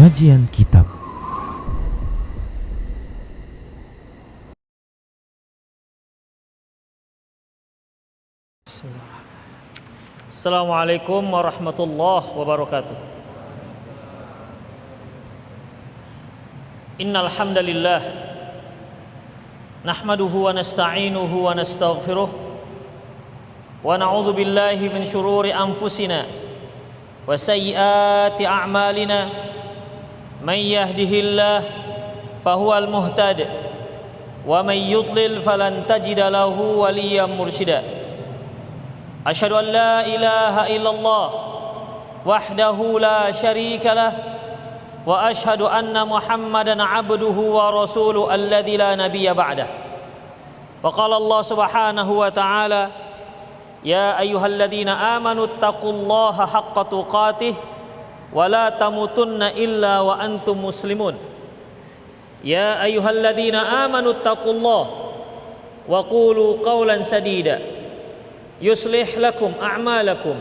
Kajian Kitab. Assalamualaikum warahmatullahi wabarakatuh. Innal hamdalillah nahmaduhu wa nasta'inuhu wa nastaghfiruh wa na'udzu billahi min shururi anfusina wa sayyiati a'malina. Man yahdihillah fahuwal muhtad wa man yudlil falan tajida lahu waliyyan mursyida. Asyhadu an la ilaha illallah wahdahu la syarika lah wa asyhadu anna Muhammadan abduhu wa rasuluhu alladzi la nabiyya ba'dah. Wa qala Allah subhanahu wa ta'ala, ya ayyuhalladzina amanu taqullaha haqqa tuqatih wa la tamutunna illa wa antum muslimun. Ya ayyuhalladzina amanu taqullaha wa qulu qawlan sadida yuslih lakum a'malakum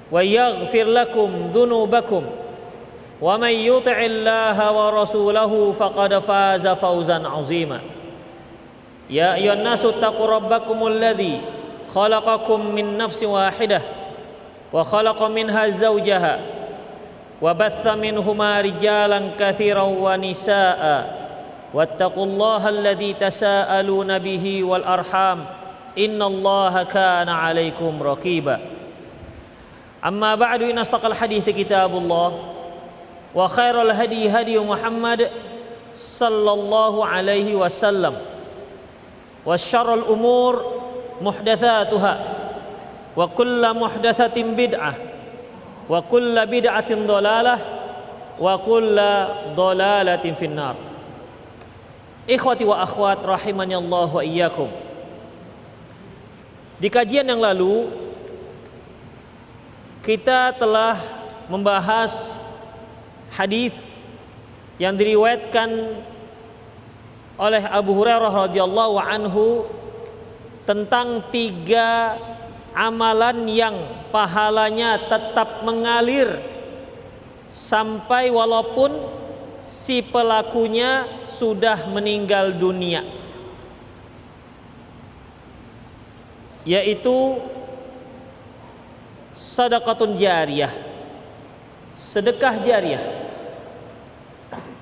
wa yaghfir lakum dhunubakum wa man yuti'illaha wa rasulahu faqad faza fawzan 'azima. Ya ayyuhan nasu taqu rabbakumul ladzi khalaqakum min nafsin wahidah wa khalaqa minha zawjaha wa batha minhuma rijalan katsiran wa nisaa'a wattaqullaha alladzi tasaaluna bihi wal arham innallaha kana 'alaikum raqiba. Amma ba'du, inna asdaqal hadithi kitabullah wa khairal hadi hadi Muhammad sallallahu alaihi wasallam wa syarrul umur muhdatsatuha wa kullu muhdatsatin bid'ah wa kullu bid'atin dhalalah wa kullu dhalalatin finnar. Ikhwati wa akhwat rahimani Allah wa iyyakum. Di kajian yang lalu kita telah membahas hadis yang diriwayatkan oleh Abu Hurairah radhiyallahu anhu tentang 3 amalan yang pahalanya tetap mengalir sampai walaupun si pelakunya sudah meninggal dunia, yaitu sedekatun jariyah, sedekah jariyah.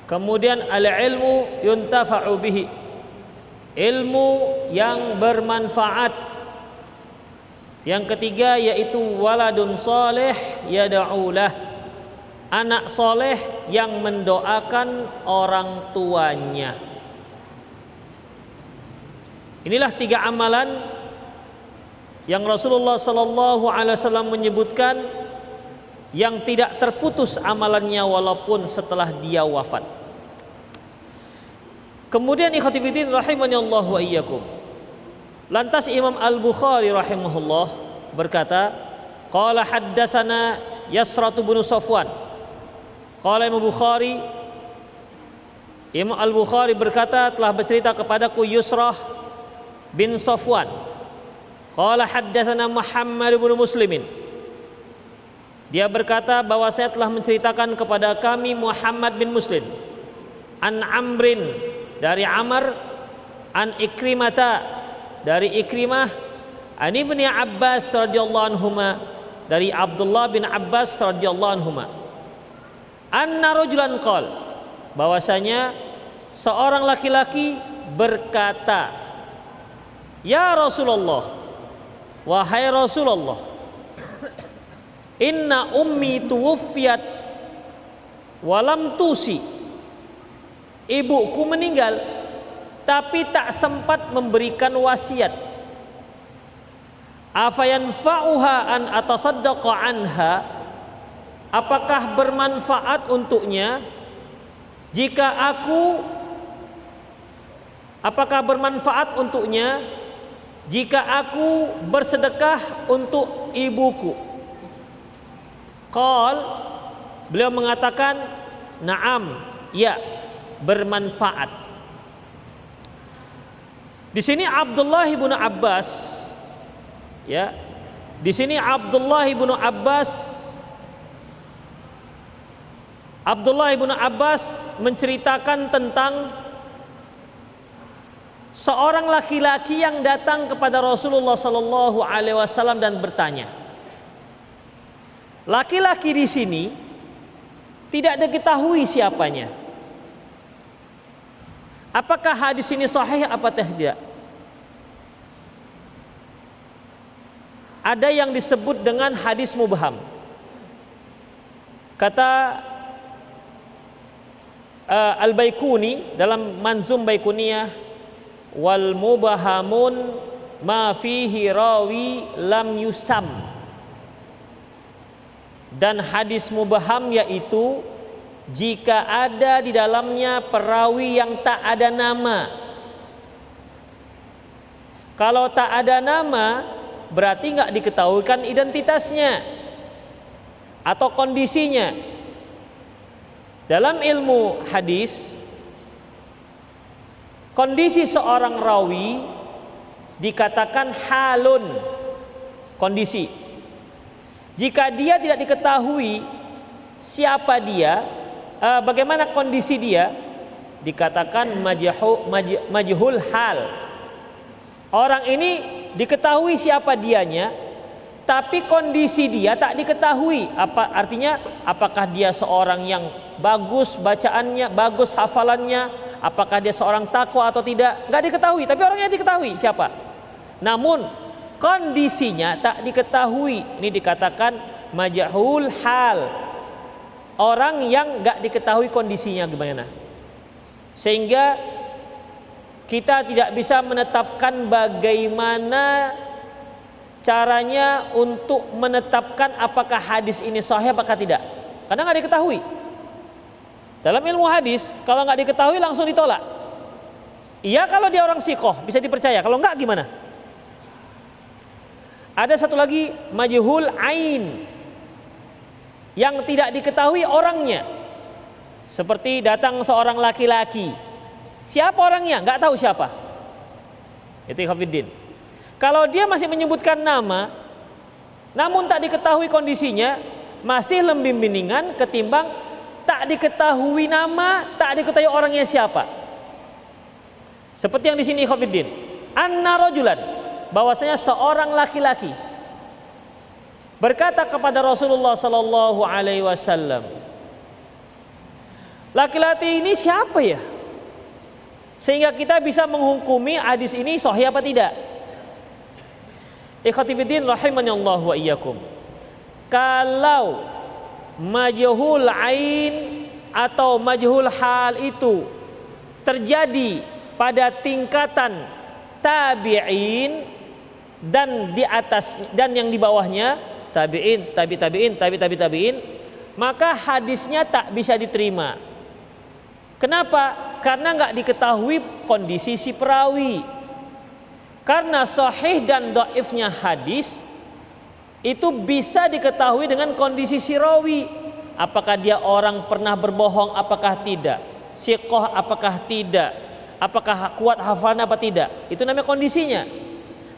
Kemudian al-ilmu yuntafa'u bihi, ilmu yang bermanfaat. Yang ketiga yaitu waladun soleh yada'ulah, anak soleh yang mendoakan orang tuanya. Inilah 3 amalan yang Rasulullah sallallahu alaihi wasallam menyebutkan yang tidak terputus amalannya walaupun setelah dia wafat. Kemudian ikhwati fillah rahimani Allah wa iyyakum. Lantas Imam Al-Bukhari rahimahullah berkata, qala haddatsana Yasrah bin Safwan. Qala Imam Bukhari, Imam Al-Bukhari berkata telah bercerita kepadaku Yusrah bin Safwan. Qala haddatsana Muhammad bin Muslimin. Dia berkata bahwa saya telah menceritakan kepada kami Muhammad bin Muslim an Amrin, dari Amr, an Ikrimata, dari Ikrimah, an Ibni Abbas radhiyallahu anhuma, dari Abdullah bin Abbas radhiyallahu anhuma, anna rajulan qala, bahwasanya seorang laki-laki berkata, ya Rasulullah, wahai Rasulullah, inna ummi tuwfiyat walam tusi, ibuku meninggal tapi tak sempat memberikan wasiat. Afayanfa'uha an atasaddaqa anha, apakah bermanfaat untuknya jika aku bersedekah untuk ibuku? Qal, beliau mengatakan, na'am, ya, bermanfaat. Di sini Abdullah bin Abbas, ya, di sini Abdullah bin Abbas Abdullah ibnu Abbas menceritakan tentang seorang laki-laki yang datang kepada Rasulullah sallallahu alaihi wasallam dan bertanya. Laki-laki di sini tidak diketahui siapanya. Apakah hadis ini sahih apa tidak? Ada yang disebut dengan hadis mubham. Kata Al-Baikuni dalam Manzum Baikuniyah, wal mubahamun ma fihi rawi lam yusam. Dan hadis mubaham yaitu jika ada di dalamnya perawi yang tak ada nama. Kalau tak ada nama berarti nggak diketahuikan identitasnya atau kondisinya. Dalam ilmu hadis, kondisi seorang rawi dikatakan halun, kondisi. Jika dia tidak diketahui siapa dia, bagaimana kondisi dia, dikatakan majhul hal. Orang ini diketahui siapa dianya, tapi kondisi dia tak diketahui. Apa artinya? Apakah dia seorang yang bagus bacaannya, bagus hafalannya, apakah dia seorang takwa atau tidak? Enggak diketahui, tapi orangnya diketahui siapa. Namun kondisinya tak diketahui. Ini dikatakan majhul hal. Orang yang enggak diketahui kondisinya gimana. Sehingga kita tidak bisa menetapkan bagaimana caranya untuk menetapkan apakah hadis ini sahih apakah tidak. Karena enggak diketahui. Dalam ilmu hadis, kalau nggak diketahui langsung ditolak. Iya kalau dia orang siqoh bisa dipercaya. Kalau nggak gimana? Ada satu lagi majhul ain, yang tidak diketahui orangnya. Seperti datang seorang laki-laki, siapa orangnya? Nggak tahu siapa. Itu Ikhwanuddin. Kalau dia masih menyebutkan nama, namun tak diketahui kondisinya, masih lebih mendingan ketimbang tak diketahui nama, tak diketahui orangnya siapa. Seperti yang di sini Ikhwanuddin, anna rajulan, bahwasanya seorang laki-laki berkata kepada Rasulullah sallallahu alaihi wasallam, laki-laki ini siapa ya? Sehingga kita bisa menghukumi hadis ini sahih apa tidak. Ikhwatifiddin rahimani Allah wa iyyakum. Kalau majhul ain atau majhul hal itu terjadi pada tingkatan tabi'in dan di atas dan yang di bawahnya tabi'in, tabi'in, maka hadisnya tak bisa diterima. Kenapa? Karena nggak diketahui kondisi si perawi. Karena sahih dan dhaifnya hadis itu bisa diketahui dengan kondisi si rawi. Apakah dia orang pernah berbohong apakah tidak, siqoh apakah tidak, apakah kuat hafalan apa tidak. Itu namanya kondisinya.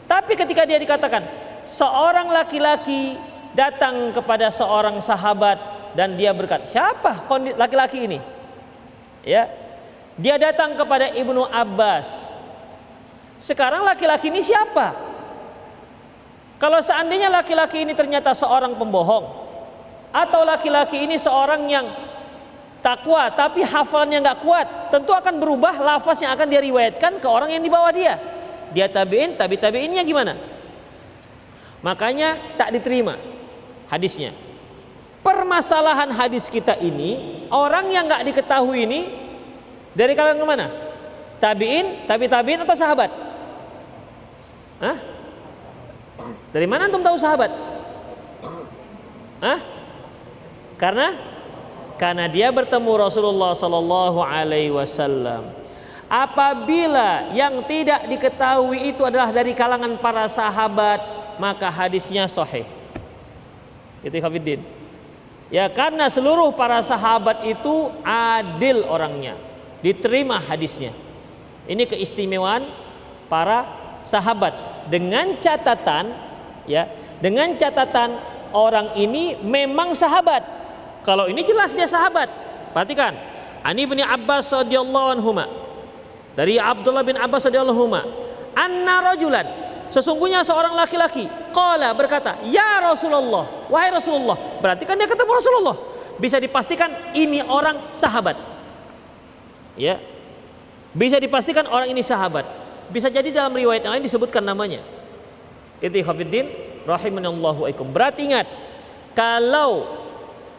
Tapi ketika dia dikatakan seorang laki-laki datang kepada seorang sahabat dan dia berkata, siapa laki-laki ini? Ya, dia datang kepada Ibnu Abbas. Sekarang laki-laki ini siapa? Kalau seandainya laki-laki ini ternyata seorang pembohong, atau laki-laki ini seorang yang takwa tapi hafalannya nggak kuat, tentu akan berubah lafaz yang akan dia riwayatkan ke orang yang di bawah dia. Dia tabi'in, tabi'innya gimana? Makanya tak diterima hadisnya. Permasalahan hadis kita ini, orang yang nggak diketahui ini dari kalangan mana? Tabi'in, tabi'in atau sahabat? Hah? Dari mana antum tahu sahabat? Hah? Karena dia bertemu Rasulullah sallallahu alaihi wasallam. Apabila yang tidak diketahui itu adalah dari kalangan para sahabat, maka hadisnya sahih. Itu Ikhwanuddin. Ya, karena seluruh para sahabat itu adil orangnya, diterima hadisnya. Ini keistimewaan para sahabat dengan catatan, ya, orang ini memang sahabat. Kalau ini jelas dia sahabat. Perhatikan. Ani bin Abbas radhiyallahu anhuma. Dari Abdullah bin Abbas radhiyallahu anhuma, anna rajulan, sesungguhnya seorang laki-laki, qala berkata, ya Rasulullah, wahai Rasulullah. Berarti kan dia ketemu Rasulullah. Bisa dipastikan ini orang sahabat. Ya. Bisa dipastikan orang ini sahabat. Bisa jadi dalam riwayat yang lain disebutkan namanya. Itu ikhwatiddin rahimanallahu waikum. Berarti ingat, kalau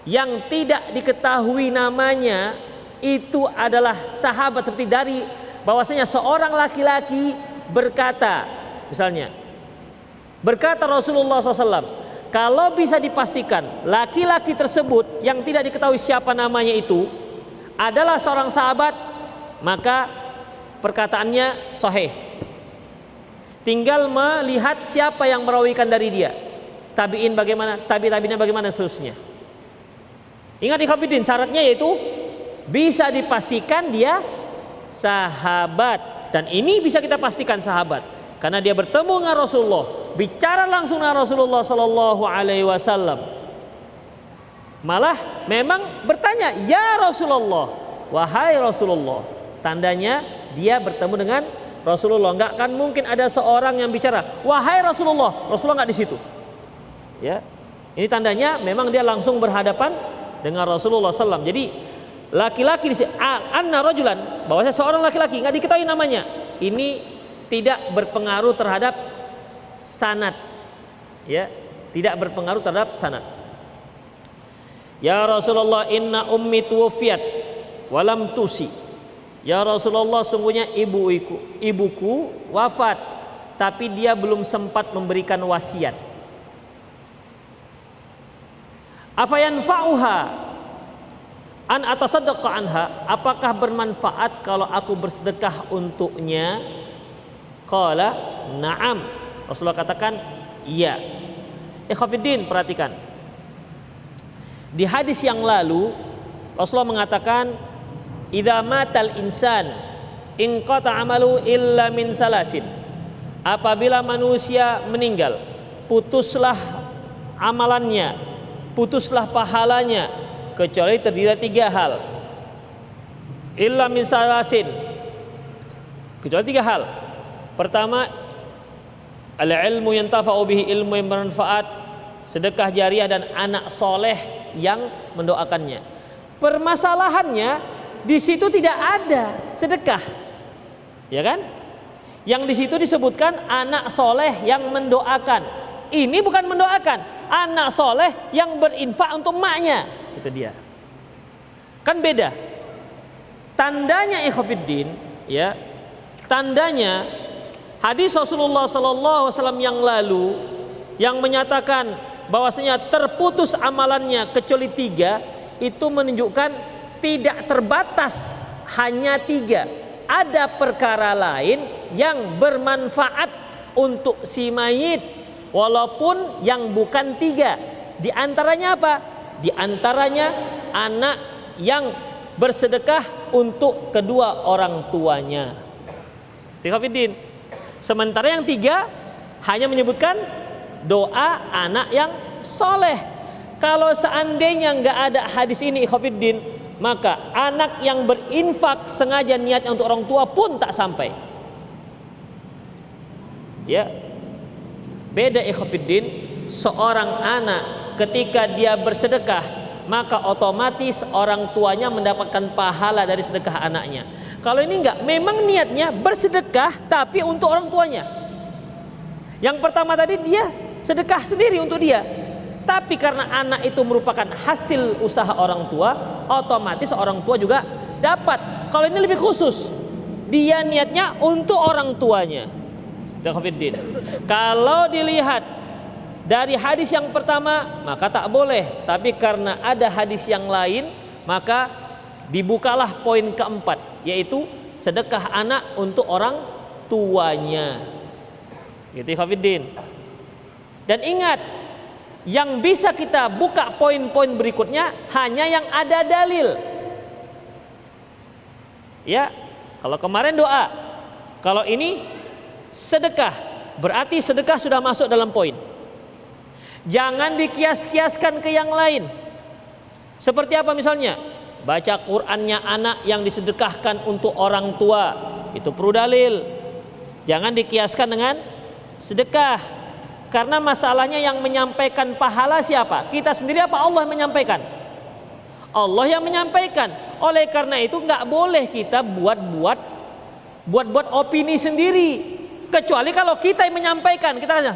yang tidak diketahui namanya itu adalah sahabat, seperti dari bahwasanya seorang laki-laki berkata, misalnya berkata Rasulullah SAW, kalau bisa dipastikan laki-laki tersebut yang tidak diketahui siapa namanya itu adalah seorang sahabat, maka perkataannya sahih. Tinggal melihat siapa yang merawikan dari dia, tabi'in bagaimana, tabi'in bagaimana, seterusnya. Ingat ikhwatiddin, syaratnya yaitu bisa dipastikan dia sahabat, dan ini bisa kita pastikan sahabat karena dia bertemu dengan Rasulullah, bicara langsung dengan Rasulullah Sallallahu Alaihi Wasallam. Malah memang bertanya, ya Rasulullah, wahai Rasulullah. Tandanya dia bertemu dengan Rasulullah. Enggak kan mungkin ada seorang yang bicara, wahai Rasulullah, Rasulullah enggak di situ. Ya, ini tandanya memang dia langsung berhadapan dengan Rasulullah SAW. Jadi laki-laki di sini, anna rajulan, bahwasanya seorang laki-laki nggak diketahui namanya, ini tidak berpengaruh terhadap sanad, ya, tidak berpengaruh terhadap sanad. Ya Rasulullah, inna ummi tuwfiyat walam tusi. Ya Rasulullah, sungguhnya ibuku wafat, tapi dia belum sempat memberikan wasiat. Afayanfa'uha an atasaddaqa anha, apakah bermanfaat kalau aku bersedekah untuknya? Qala na'am, Rasulullah katakan iya. Ikhwatiddin, perhatikan, di hadis yang lalu Rasulullah mengatakan, idza matal insan inqata amalu illa min salasin, apabila manusia meninggal putuslah amalannya, putuslah pahalanya, kecuali terdiri dari 3 hal. Illa min salasin, kecuali 3 hal. Pertama, al-ilmu yantafa'u bihi, ilmu yang bermanfaat, sedekah jariah, dan anak soleh yang mendoakannya. Permasalahannya di situ tidak ada sedekah, ya kan? Yang di situ disebutkan anak soleh yang mendoakan. Ini bukan mendoakan, anak soleh yang berinfak untuk maknya. Itu dia. Kan beda. Tandanya ikhwatiddin, ya. Tandanya hadis Rasulullah sallallahu alaihi wasallam yang lalu yang menyatakan bahwasanya terputus amalannya kecuali 3, itu menunjukkan tidak terbatas hanya 3. Ada perkara lain yang bermanfaat untuk si mayit walaupun yang bukan 3. Di antaranya apa? Di antaranya anak yang bersedekah untuk kedua orang tuanya. Ikhwatiddin. Sementara yang 3 hanya menyebutkan doa anak yang soleh. Kalau seandainya nggak ada hadis ini ikhwatiddin, maka anak yang berinfak sengaja niatnya untuk orang tua pun tak sampai. Ya, beda ikhwatiddin. Seorang anak ketika dia bersedekah, maka otomatis orang tuanya mendapatkan pahala dari sedekah anaknya. Kalau ini enggak, memang niatnya bersedekah tapi untuk orang tuanya. Yang pertama tadi dia sedekah sendiri untuk dia, tapi karena anak itu merupakan hasil usaha orang tua, otomatis orang tua juga dapat. Kalau ini lebih khusus, dia niatnya untuk orang tuanya. Kalau dilihat dari hadis yang pertama, maka tak boleh. Tapi karena ada hadis yang lain, maka dibukalah poin keempat, yaitu sedekah anak untuk orang tuanya. Gitu ikhwatiddin. Dan ingat, yang bisa kita buka poin-poin berikutnya hanya yang ada dalil. Ya, kalau kemarin doa, kalau ini sedekah, berarti sedekah sudah masuk dalam poin. Jangan dikias-kiaskan ke yang lain. Seperti apa misalnya? baca Qur'annya anak yang disedekahkan untuk orang tua, itu perlu dalil. Jangan dikiaskan dengan sedekah. Karena masalahnya yang menyampaikan pahala siapa? Kita sendiri apa Allah yang menyampaikan? Allah yang menyampaikan. Oleh karena itu nggak boleh kita buat opini sendiri. Kecuali kalau kita yang menyampaikan, kita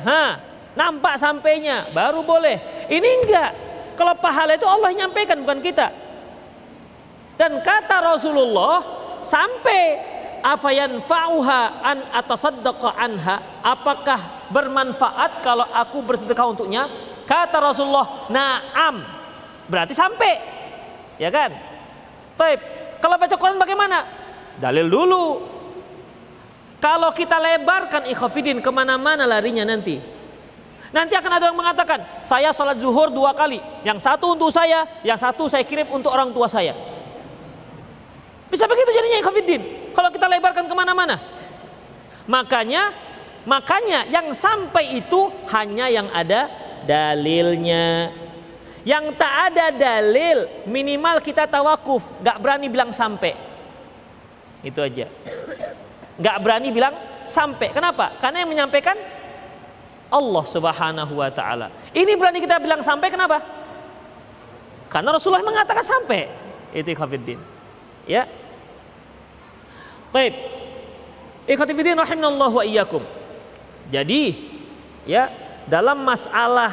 nampak sampainya, baru boleh. Ini enggak. Kalau pahala itu Allah yang menyampaikan, bukan kita. Dan kata Rasulullah, sampai afayanfa'uha an atasaddaqa anha, apakah bermanfaat kalau aku bersedekah untuknya? Kata Rasulullah, na'am. Berarti sampai. Ya kan? Baik. Kalau baca Quran bagaimana? Dalil dulu. Kalau kita lebarkan ikhafidin kemana-mana larinya nanti. Nanti akan ada yang mengatakan, saya salat zuhur 2 kali. Yang satu untuk saya, yang satu saya kirim untuk orang tua saya. Bisa begitu jadinya ikhafidin. Kalau kita lebarkan kemana-mana. Makanya yang sampai itu hanya yang ada dalilnya. Yang tak ada dalil, minimal kita tawakuf. Gak berani bilang sampai. Itu aja. Gak berani bilang sampai. Kenapa? Karena yang menyampaikan Allah Subhanahu wa ta'ala. Ini berani kita bilang sampai, kenapa? Karena Rasulullah mengatakan sampai. Itu ikhwatiddin. Ya. Baik. Ikhwatiddin rahimanallahu wa iyyakum. Jadi, ya, dalam masalah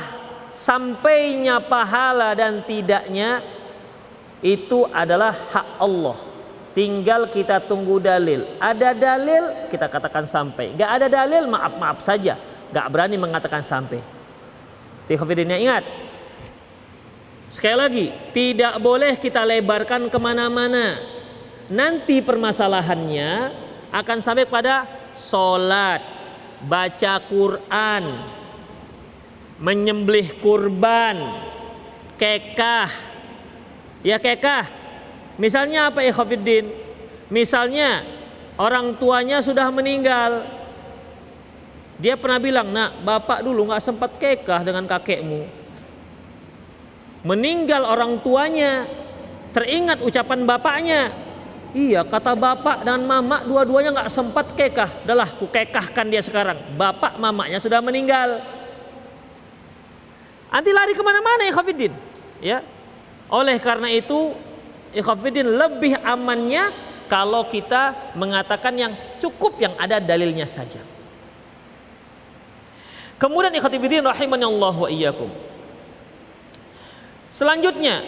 sampainya pahala dan tidaknya itu adalah hak Allah. Tinggal kita tunggu dalil. Ada dalil kita katakan sampai. Gak ada dalil maaf saja. Gak berani mengatakan sampai. Ikhwatiddin, ingat. Sekali lagi, tidak boleh kita lebarkan kemana-mana. Nanti permasalahannya akan sampai pada sholat, baca Quran, menyembelih kurban, kekah. Ya kekah. Misalnya apa ikhwatiddin? Misalnya orang tuanya sudah meninggal. Dia pernah bilang, nak, bapak dulu gak sempat kekah dengan kakekmu. Meninggal orang tuanya, teringat ucapan bapaknya. Iya, kata bapak dan mama dua-duanya gak sempat kekah. Udahlah, ku kekahkan dia sekarang. Bapak mamanya sudah meninggal. Nanti lari kemana-mana ikhwatiddin. Ya. Oleh karena itu ikhwatiddin, lebih amannya kalau kita mengatakan yang cukup, yang ada dalilnya saja. Kemudian ikhwatiddin rahimanallahu wa iyyakum. Selanjutnya,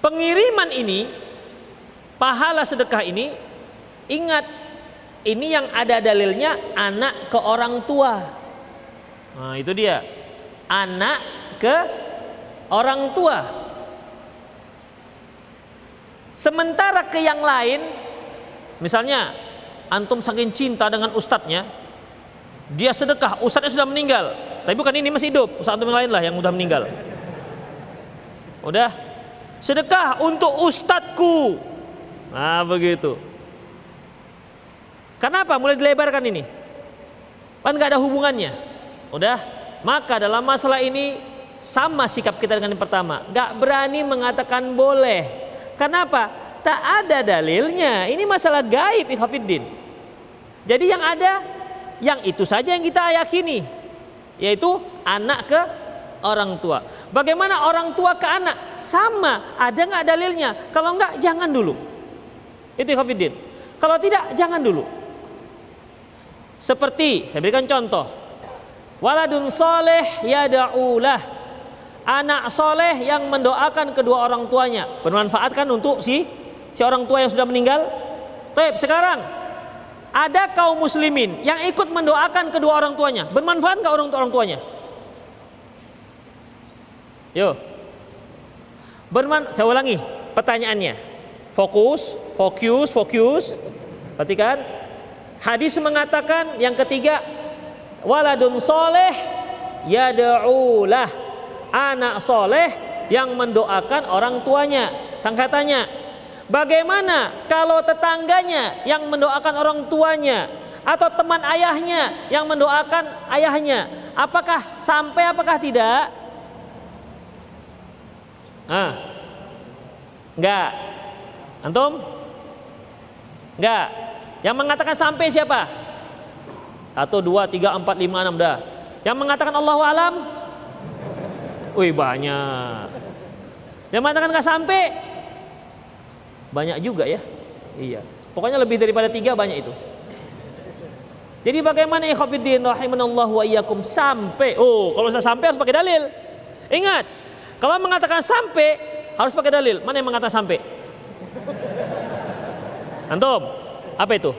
pengiriman ini, pahala sedekah ini, ingat, ini yang ada dalilnya anak ke orang tua. Nah, itu dia. Anak ke orang tua. Sementara ke yang lain, misalnya antum saking cinta dengan ustadznya, dia sedekah, ustadznya sudah meninggal, tapi bukan ini, masih hidup, ustadz antum yang lain lah yang udah meninggal. Udah, sedekah untuk ustadzku. Nah begitu. Kenapa mulai dilebarkan ini? Kan gak ada hubungannya. Udah, maka dalam masalah ini sama sikap kita dengan yang pertama. Gak berani mengatakan boleh. Kenapa? Tak ada dalilnya. Ini masalah gaib ikhwatiddin. Jadi yang ada, yang itu saja yang kita yakini, yaitu anak ke orang tua. Bagaimana orang tua ke anak? Sama, ada nggak dalilnya? Kalau nggak, jangan dulu. Itu ikhwatiddin. Kalau tidak, jangan dulu. Seperti, saya berikan contoh. Waladun soleh yada'ulah. Anak soleh yang mendoakan kedua orang tuanya. Bermanfaat kan untuk si orang tua yang sudah meninggal? Baik, sekarang ada kaum muslimin yang ikut mendoakan kedua orang tuanya. Bermanfaat nggak orang tuanya? Yo, saya ulangi pertanyaannya. Fokus. Perhatikan. Hadis mengatakan yang ketiga, waladun soleh yada'ulah. Anak soleh yang mendoakan orang tuanya. Sang katanya, bagaimana kalau tetangganya yang mendoakan orang tuanya, atau teman ayahnya yang mendoakan ayahnya? Apakah sampai, apakah tidak? Enggak. Antum? Enggak. Yang mengatakan sampai siapa? 1, 2, 3, 4, 5, 6 dah. Yang mengatakan Allahu alam? Wih, banyak. Yang mengatakan enggak sampai? Banyak juga ya. Iya. Pokoknya lebih daripada 3 banyak itu. Jadi bagaimana ikhwatiddin rahimanallahu wa iyyakum sampai? Oh, kalau sudah sampai harus pakai dalil. Ingat, kalau mengatakan sampai harus pakai dalil. Mana yang mengatakan sampai? Antum, apa itu?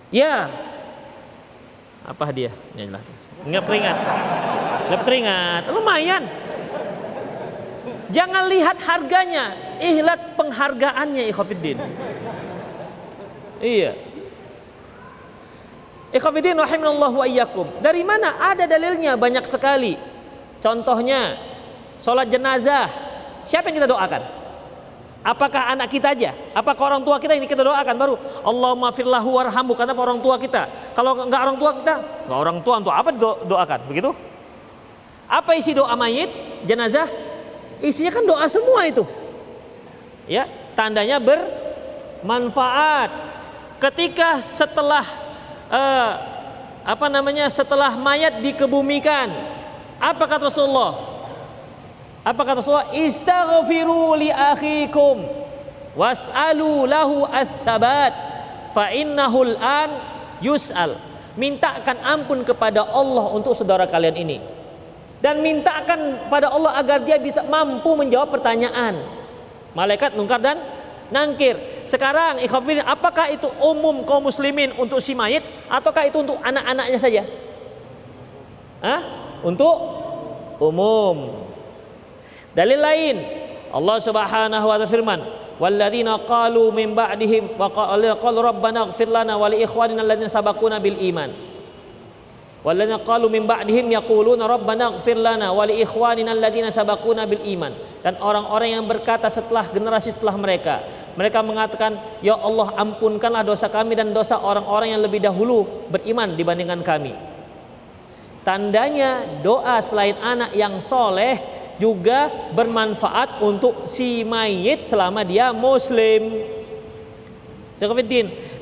Ya. Apa hadiah? Nyalah. Ngap keringat. Ngap keringat. Lumayan. Jangan lihat harganya, lihat penghargaannya ikhwatiddin. Iya. Ikhwatiddin rahimanallahu wa iyyakum. Dari mana ada dalilnya? Banyak sekali. Contohnya sholat jenazah. Siapa yang kita doakan? Apakah anak kita aja? Apakah orang tua kita ini kita doakan baru Allahumma firlahu warhamhu, karena orang tua kita. Kalau enggak orang tua kita, enggak orang tua, untuk apa doakan? Begitu? Apa isi doa mayit jenazah? Isinya kan doa semua itu. Ya, tandanya bermanfaat. Ketika setelah setelah mayat dikebumikan, apa kata Rasulullah? Apa kata Rasulullah? Istaghfiru li akhikum was'alu lahu ats-tsabat fa innahu al-an yus'al. Mintakan ampun kepada Allah untuk saudara kalian ini, dan mintakan pada Allah agar dia bisa mampu menjawab pertanyaan. Malaikat mungkar dan nangkir. Sekarang ikhwatiddin, apakah itu umum kaum muslimin untuk si mayit ataukah itu untuk anak-anaknya saja? Untuk umum. Dalil lain, Allah Subhanahu wa ta'ala firman, walladzina qalu min ba'dihim wa qalu rabbana ighfir lana wa li ikhwanina alladzina sabaquna bil iman. Walladzina qalu min ba'dihim yaquluna rabbana ighfir lana wa li ikhwanina alladzina sabaquna bil iman. Dan orang-orang yang berkata setelah generasi setelah mereka mengatakan, ya Allah ampunkanlah dosa kami dan dosa orang-orang yang lebih dahulu beriman dibandingkan kami. Tandanya doa selain anak yang soleh juga bermanfaat untuk si mayit selama dia muslim.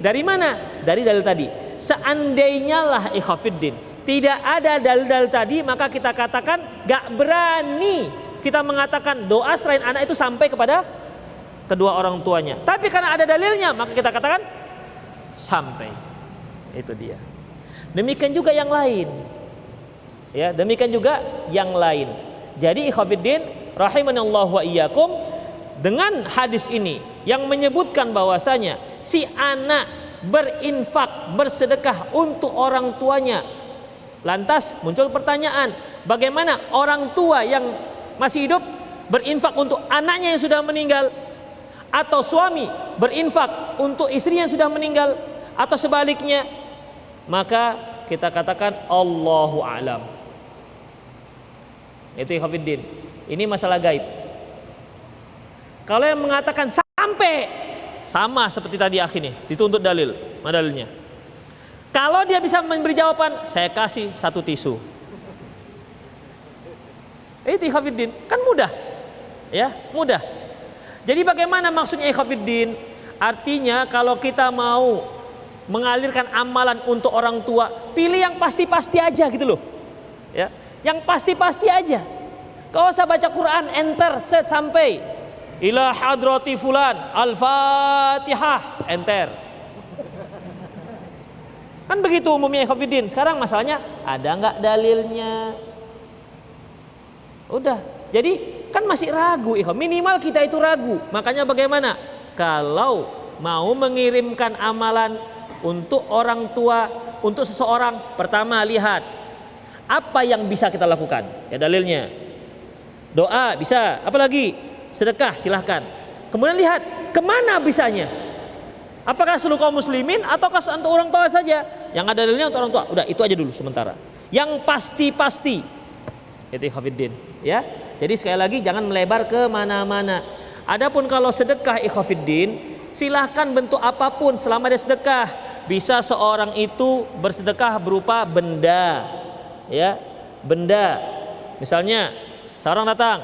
Dari mana? Dari dalil tadi. Seandainya lah ikhwatiddin tidak ada dalil-dalil tadi, maka kita katakan gak berani kita mengatakan doa selain anak itu sampai kepada kedua orang tuanya. Tapi karena ada dalilnya, maka kita katakan sampai. Itu dia. Demikian juga yang lain. Ya, demikian juga yang lain. Jadi ikhwatiddin rahimanallahu wa iyyakum, dengan hadis ini yang menyebutkan bahwasanya si anak berinfak, bersedekah untuk orang tuanya. Lantas muncul pertanyaan, bagaimana orang tua yang masih hidup berinfak untuk anaknya yang sudah meninggal, atau suami berinfak untuk istrinya yang sudah meninggal, atau sebaliknya? Maka kita katakan Allahu a'lam. Itu ikhwatiddin, ini masalah gaib. Kalau yang mengatakan sampai, sama seperti tadi akhi nih, dituntut dalil, mana dalilnya? Kalau dia bisa memberi jawaban, saya kasih 1 tisu. Itu ikhwatiddin, kan mudah. Ya, mudah. Jadi bagaimana maksudnya ikhwatiddin? Artinya kalau kita mau mengalirkan amalan untuk orang tua, pilih yang pasti-pasti aja gitu loh. Ya, yang pasti-pasti aja. Kau usah baca Quran, enter, set sampai ila hadrati fulan, al-fatihah, enter. Kan begitu umumnya ikhwatiddin. Sekarang masalahnya ada nggak dalilnya? Udah. Jadi kan masih ragu, minimal kita itu ragu. Makanya bagaimana? Kalau mau mengirimkan amalan untuk orang tua, untuk seseorang, pertama lihat apa yang bisa kita lakukan. Ya dalilnya. Doa bisa, apalagi sedekah silahkan. Kemudian lihat kemana bisanya. Apakah seluruh kaum muslimin ataukah untuk orang tua saja? Yang ada dalilnya untuk orang tua. Udah, itu aja dulu sementara. Yang pasti-pasti. Itu ikhwatiddin, ya. Jadi sekali lagi jangan melebar ke mana-mana. Adapun kalau sedekah ikhwatiddin, silahkan bentuk apapun selama dia sedekah. Bisa seorang itu bersedekah berupa benda, ya, benda. Misalnya seorang datang,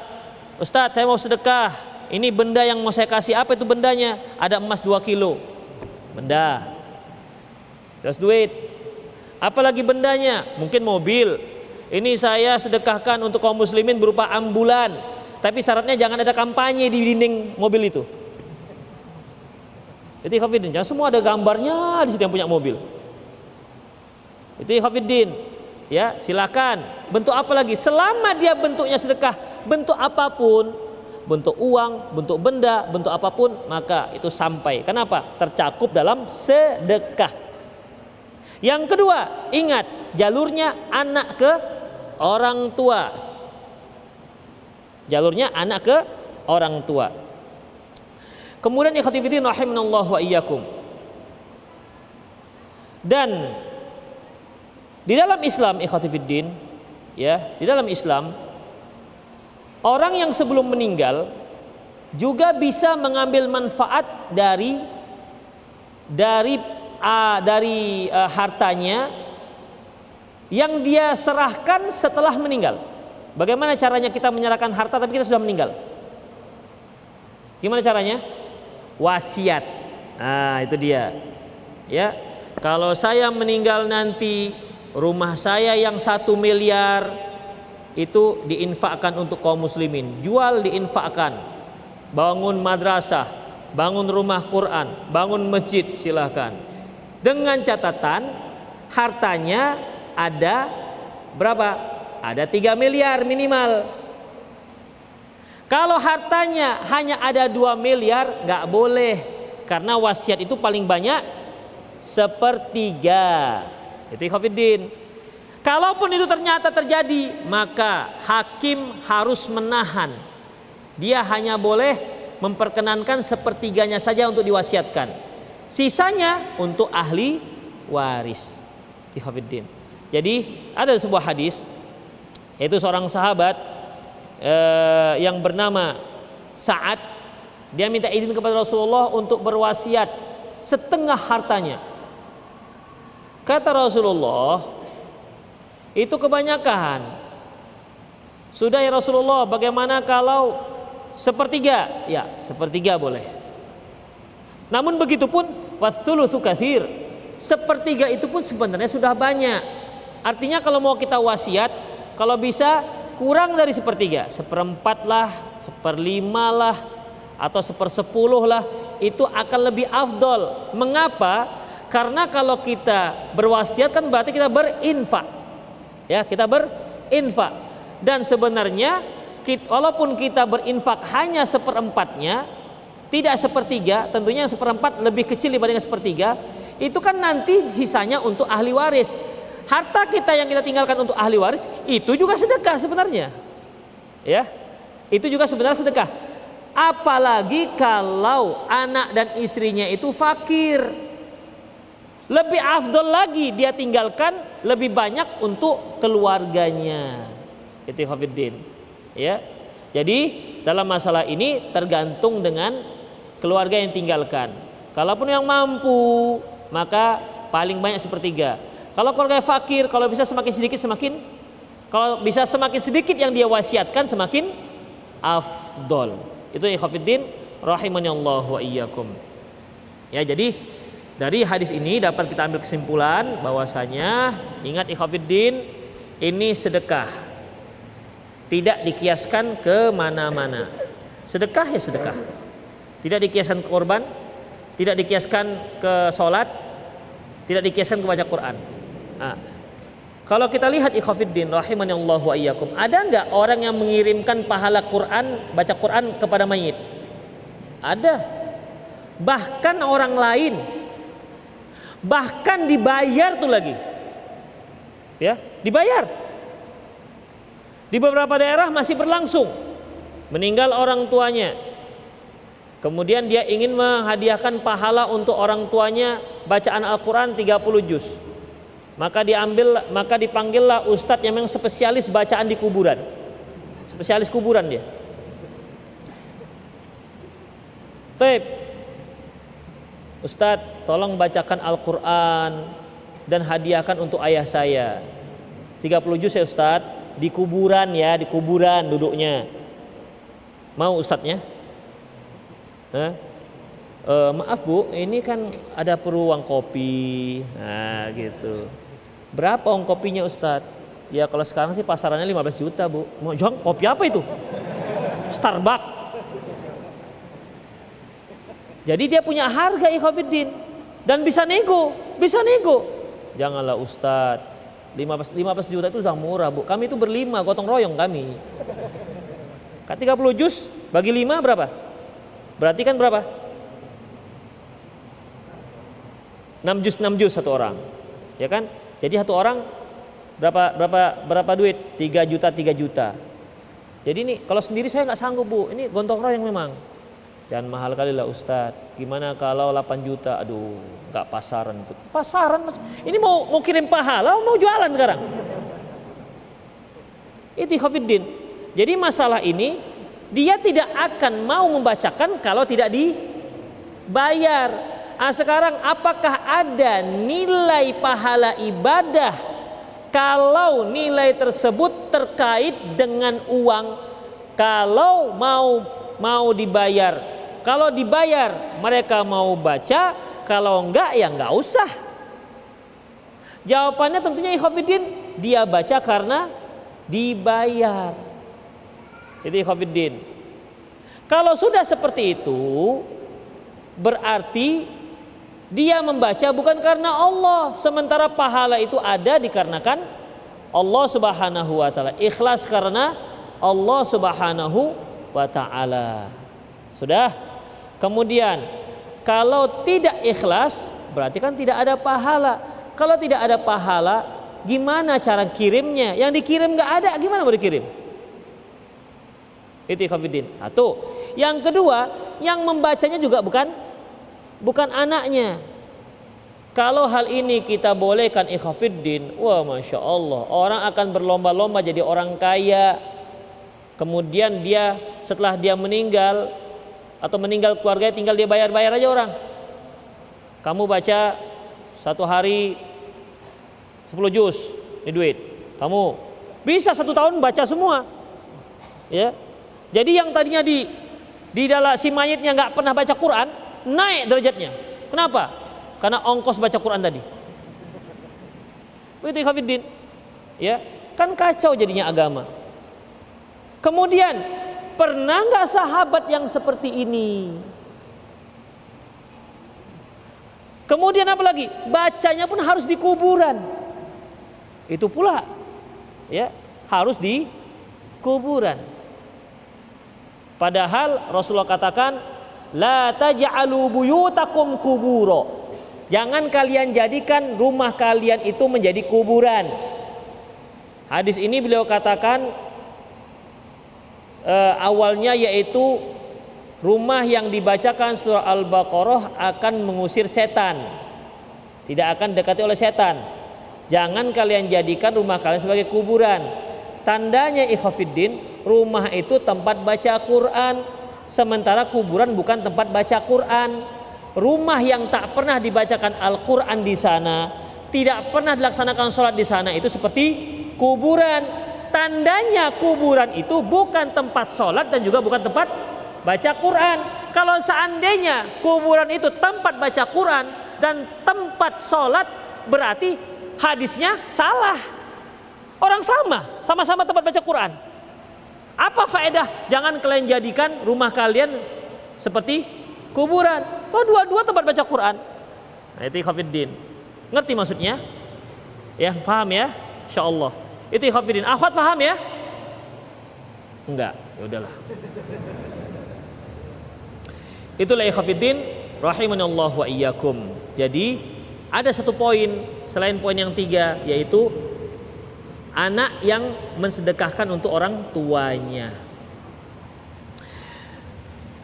Ustadz saya mau sedekah, ini benda yang mau saya kasih, apa itu bendanya? Ada emas 2 kilo, benda, terus duit. Apalagi bendanya? Mungkin mobil, ini saya sedekahkan untuk kaum muslimin berupa ambulan, tapi syaratnya jangan ada kampanye di dinding mobil itu. Itu ikhwatiddin, jangan semua ada gambarnya di situ yang punya mobil. Itu ikhwatiddin. Ya, silakan. Bentuk apa lagi? Selama dia bentuknya sedekah, bentuk apapun, bentuk uang, bentuk benda, bentuk apapun, maka itu sampai. Kenapa? Tercakup dalam sedekah. Yang kedua, ingat jalurnya anak ke orang tua. Jalurnya anak ke orang tua. Kemudian ikhwati fillah rahimanallahu wa iyyakum. Dan di dalam Islam ikhwati fillah, ya, di dalam Islam orang yang sebelum meninggal juga bisa mengambil manfaat dari hartanya yang dia serahkan setelah meninggal. Bagaimana caranya kita menyerahkan harta tapi kita sudah meninggal? Gimana caranya? Wasiat. Nah, itu dia. Ya, kalau saya meninggal nanti, rumah saya yang 1 miliar itu diinfakkan untuk kaum muslimin, jual diinfakkan, bangun madrasah, bangun rumah Quran, bangun masjid, silahkan. Dengan catatan hartanya ada berapa? Ada 3 miliar minimal. Kalau hartanya hanya ada 2 miliar, nggak boleh, karena wasiat itu paling banyak 1/3. Itu ikhwatiddin. Kalaupun itu ternyata terjadi, maka hakim harus menahan. Dia hanya boleh memperkenankan 1/3-nya saja untuk diwasiatkan. Sisanya untuk ahli waris. Ikhwatiddin. Jadi ada sebuah hadis, yaitu seorang sahabat yang bernama Sa'ad, dia minta izin kepada Rasulullah untuk berwasiat setengah hartanya. Kata Rasulullah, itu kebanyakan. Sudah ya Rasulullah, bagaimana kalau 1/3? Ya, 1/3 boleh. Namun begitu pun watsulusu katsir. 1/3 itu pun sebenarnya sudah banyak. Artinya kalau mau kita wasiat, kalau bisa kurang dari 1/3, 1/4 lah, 1/5 lah, atau 1/10 lah, itu akan lebih afdol. Mengapa? Karena kalau kita berwasiat kan berarti kita berinfak. Ya, kita berinfak. Dan sebenarnya walaupun kita berinfak hanya 1/4-nya, tidak 1/3, tentunya 1/4 lebih kecil dibandingkan 1/3, itu kan nanti sisanya untuk ahli waris. Harta kita yang kita tinggalkan untuk ahli waris itu juga sedekah sebenarnya. Ya. Itu juga sebenarnya sedekah. Apalagi kalau anak dan istrinya itu fakir. Lebih afdol lagi dia tinggalkan lebih banyak untuk keluarganya. Itu ikhwatiddin. Ya. Jadi dalam masalah ini tergantung dengan keluarga yang tinggalkan. Kalaupun yang mampu, maka paling banyak 1/3. Kalau keluarga fakir, kalau bisa semakin sedikit semakin, kalau bisa semakin sedikit yang dia wasiatkan semakin afdol. Itu ikhwatiddin rahimanallahu wa iyyakum. Ya, jadi dari hadis ini dapat kita ambil kesimpulan bahwasanya, ingat ikhwatiddin, ini sedekah. Tidak dikiaskan ke mana-mana. Sedekah ya sedekah. Tidak dikiaskan ke korban, tidak dikiaskan ke sholat, tidak dikiaskan ke baca Quran. Nah, kalau kita lihat ikhwatiddin rahimanallahu wa iyyakum, ada enggak orang yang mengirimkan pahala Quran, baca Quran kepada mayit? Ada. Bahkan orang lain, bahkan dibayar tuh lagi. Ya, dibayar. Di beberapa daerah masih berlangsung. Meninggal orang tuanya, kemudian dia ingin menghadiahkan pahala untuk orang tuanya bacaan Al-Quran 30 juz. Maka dipanggillah ustadz yang memang spesialis bacaan di kuburan. Spesialis kuburan dia. Taib, Ustadz tolong bacakan Al-Quran dan hadiahkan untuk ayah saya 30 juz ya Ustadz. Di kuburan ya, di kuburan duduknya. Mau ustadznya? Maaf Bu, ini kan ada perlu uang kopi. Nah gitu. Berapa uang kopinya Ustadz? Ya kalau sekarang sih pasarannya 15 juta Bu. Mau jual kopi apa itu? Starbucks. Jadi dia punya harga ikhwatiddin dan bisa nego. Janganlah Ustadz, 15 juta itu sudah murah Bu. Kami itu berlima, gotong royong kami. Kan 30 juz bagi 5 berapa? Berarti kan berapa? 6 juz satu orang. Ya kan? Jadi satu orang berapa duit? 3 juta. Jadi ini kalau sendiri saya nggak sanggup Bu. Ini gotong royong memang. Jangan mahal kali lah Ustadz. Gimana kalau 8 juta? Aduh, nggak pasaran itu. Pasaran? Ini mau kirim pahala, mau jualan sekarang? Itu ikhwatiddin. Jadi masalah ini dia tidak akan mau membacakan kalau tidak dibayar. Sekarang apakah ada nilai pahala ibadah kalau nilai tersebut terkait dengan uang? Kalau mau dibayar. Kalau dibayar mereka mau baca, kalau enggak ya enggak usah. Jawabannya tentunya ikhwatiddin, dia baca karena dibayar. Itu ikhwatiddin. Kalau sudah seperti itu, berarti dia membaca bukan karena Allah, sementara pahala itu ada dikarenakan Allah Subhanahu wa taala. Ikhlas karena Allah Subhanahu wa taala. Sudah? Kemudian kalau tidak ikhlas berarti kan tidak ada pahala. Kalau tidak ada pahala, gimana cara kirimnya? Yang dikirim nggak ada, gimana mau dikirim? Itu ikhwatiddin. Satu. Yang kedua, yang membacanya juga bukan anaknya. Kalau hal ini kita bolehkan ikhwatiddin, wah masya Allah, orang akan berlomba-lomba jadi orang kaya. Kemudian dia setelah dia meninggal atau meninggal keluarganya, tinggal dia bayar aja orang. Kamu baca satu hari 10 juz, ini duit. Kamu bisa 1 tahun baca semua. Ya. Jadi yang tadinya di dalam si mayitnya nggak pernah baca Quran, naik derajatnya. Kenapa? Karena ongkos baca Quran tadi. Itu ikhwatiddin. Ya, kan kacau jadinya agama. Kemudian pernah nggak sahabat yang seperti ini? Kemudian apa lagi? Bacanya pun harus di kuburan. Itu pula, ya, harus di kuburan. Padahal Rasulullah katakan, la taj'alu buyutakum kuburo. Jangan kalian jadikan rumah kalian itu menjadi kuburan. Hadis ini beliau katakan awalnya yaitu rumah yang dibacakan surah Al-Baqarah akan mengusir setan, tidak akan dekati oleh setan. Jangan kalian jadikan rumah kalian sebagai kuburan. Tandanya ikhwatiddin, rumah itu tempat baca Quran, sementara kuburan bukan tempat baca Quran. Rumah yang tak pernah dibacakan Al-Quran di sana, tidak pernah dilaksanakan sholat di sana, itu seperti kuburan. Tandanya kuburan itu bukan tempat sholat dan juga bukan tempat baca Quran. Kalau seandainya kuburan itu tempat baca Quran dan tempat sholat, berarti hadisnya salah. Orang sama-sama tempat baca Quran. Apa faedah? Jangan kalian jadikan rumah kalian seperti kuburan. Toh dua-dua tempat baca Quran. Nah, itu ikhwatiddin. Ngerti maksudnya? Ya, paham ya? Insyaallah. Itu ikhwatiddin. Akhwat paham ya? Enggak, ya udahlah. Itulah ikhwatiddin rahimanallahu wa iyyakum. Jadi ada satu poin selain poin yang 3, yaitu anak yang mensedekahkan untuk orang tuanya.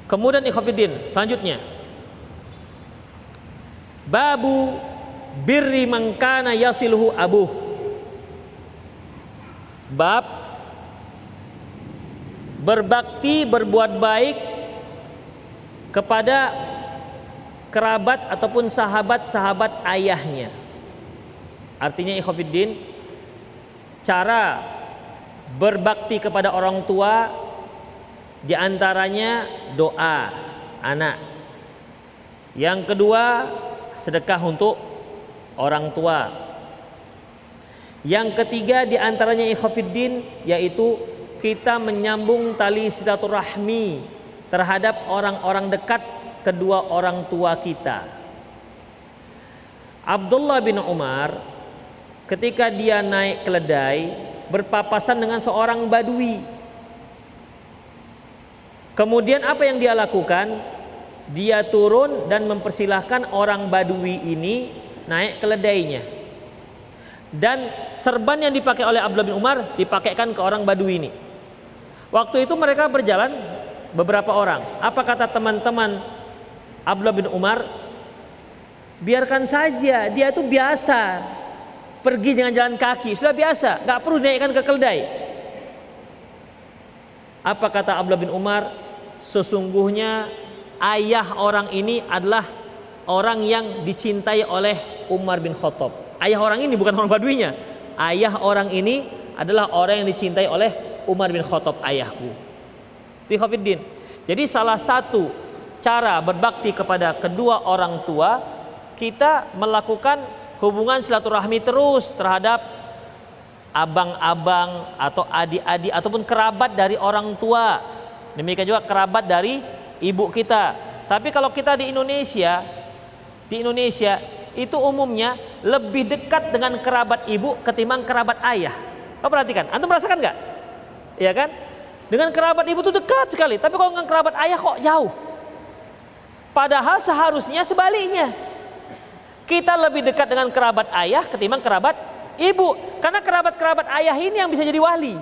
Kemudian ikhwatiddin selanjutnya, babu birri man kana yasiluhu abuh. Bab berbakti, berbuat baik kepada kerabat ataupun sahabat-sahabat ayahnya. Artinya ikhwatiddin, cara berbakti kepada orang tua Di antaranya doa anak. Yang kedua, sedekah untuk orang tua. Yang ketiga di antaranya ikhwafiddin, yaitu kita menyambung tali silaturahmi terhadap orang-orang dekat kedua orang tua kita. Abdullah bin Umar ketika dia naik keledai berpapasan dengan seorang badui. Kemudian apa yang dia lakukan? Dia turun dan mempersilahkan orang badui ini naik keledainya. Dan serban yang dipakai oleh Abdullah bin Umar dipakaikan ke orang badui ini. Waktu itu mereka berjalan beberapa orang. Apa kata teman-teman Abdullah bin Umar? Biarkan saja, dia itu biasa pergi dengan jalan kaki, sudah biasa, gak perlu dinaikkan ke keledai. Apa kata Abdullah bin Umar? Sesungguhnya ayah orang ini adalah orang yang dicintai oleh Umar bin Khattab. Ayah orang ini bukan orang baduinya. Ayah orang ini adalah orang yang dicintai oleh Umar bin Khattab, ayahku. Ikhwatiddin. Jadi salah satu cara berbakti kepada kedua orang tua, kita melakukan hubungan silaturahmi terus terhadap abang-abang atau adik-adik ataupun kerabat dari orang tua. Demikian juga kerabat dari ibu kita. Tapi kalau kita di Indonesia itu umumnya lebih dekat dengan kerabat ibu ketimbang kerabat ayah. Kau perhatikan, antum merasakan nggak? Iya kan? Dengan kerabat ibu itu dekat sekali, tapi kalau dengan kerabat ayah kok jauh. Padahal seharusnya sebaliknya. Kita lebih dekat dengan kerabat ayah ketimbang kerabat ibu, karena kerabat-kerabat ayah ini yang bisa jadi wali.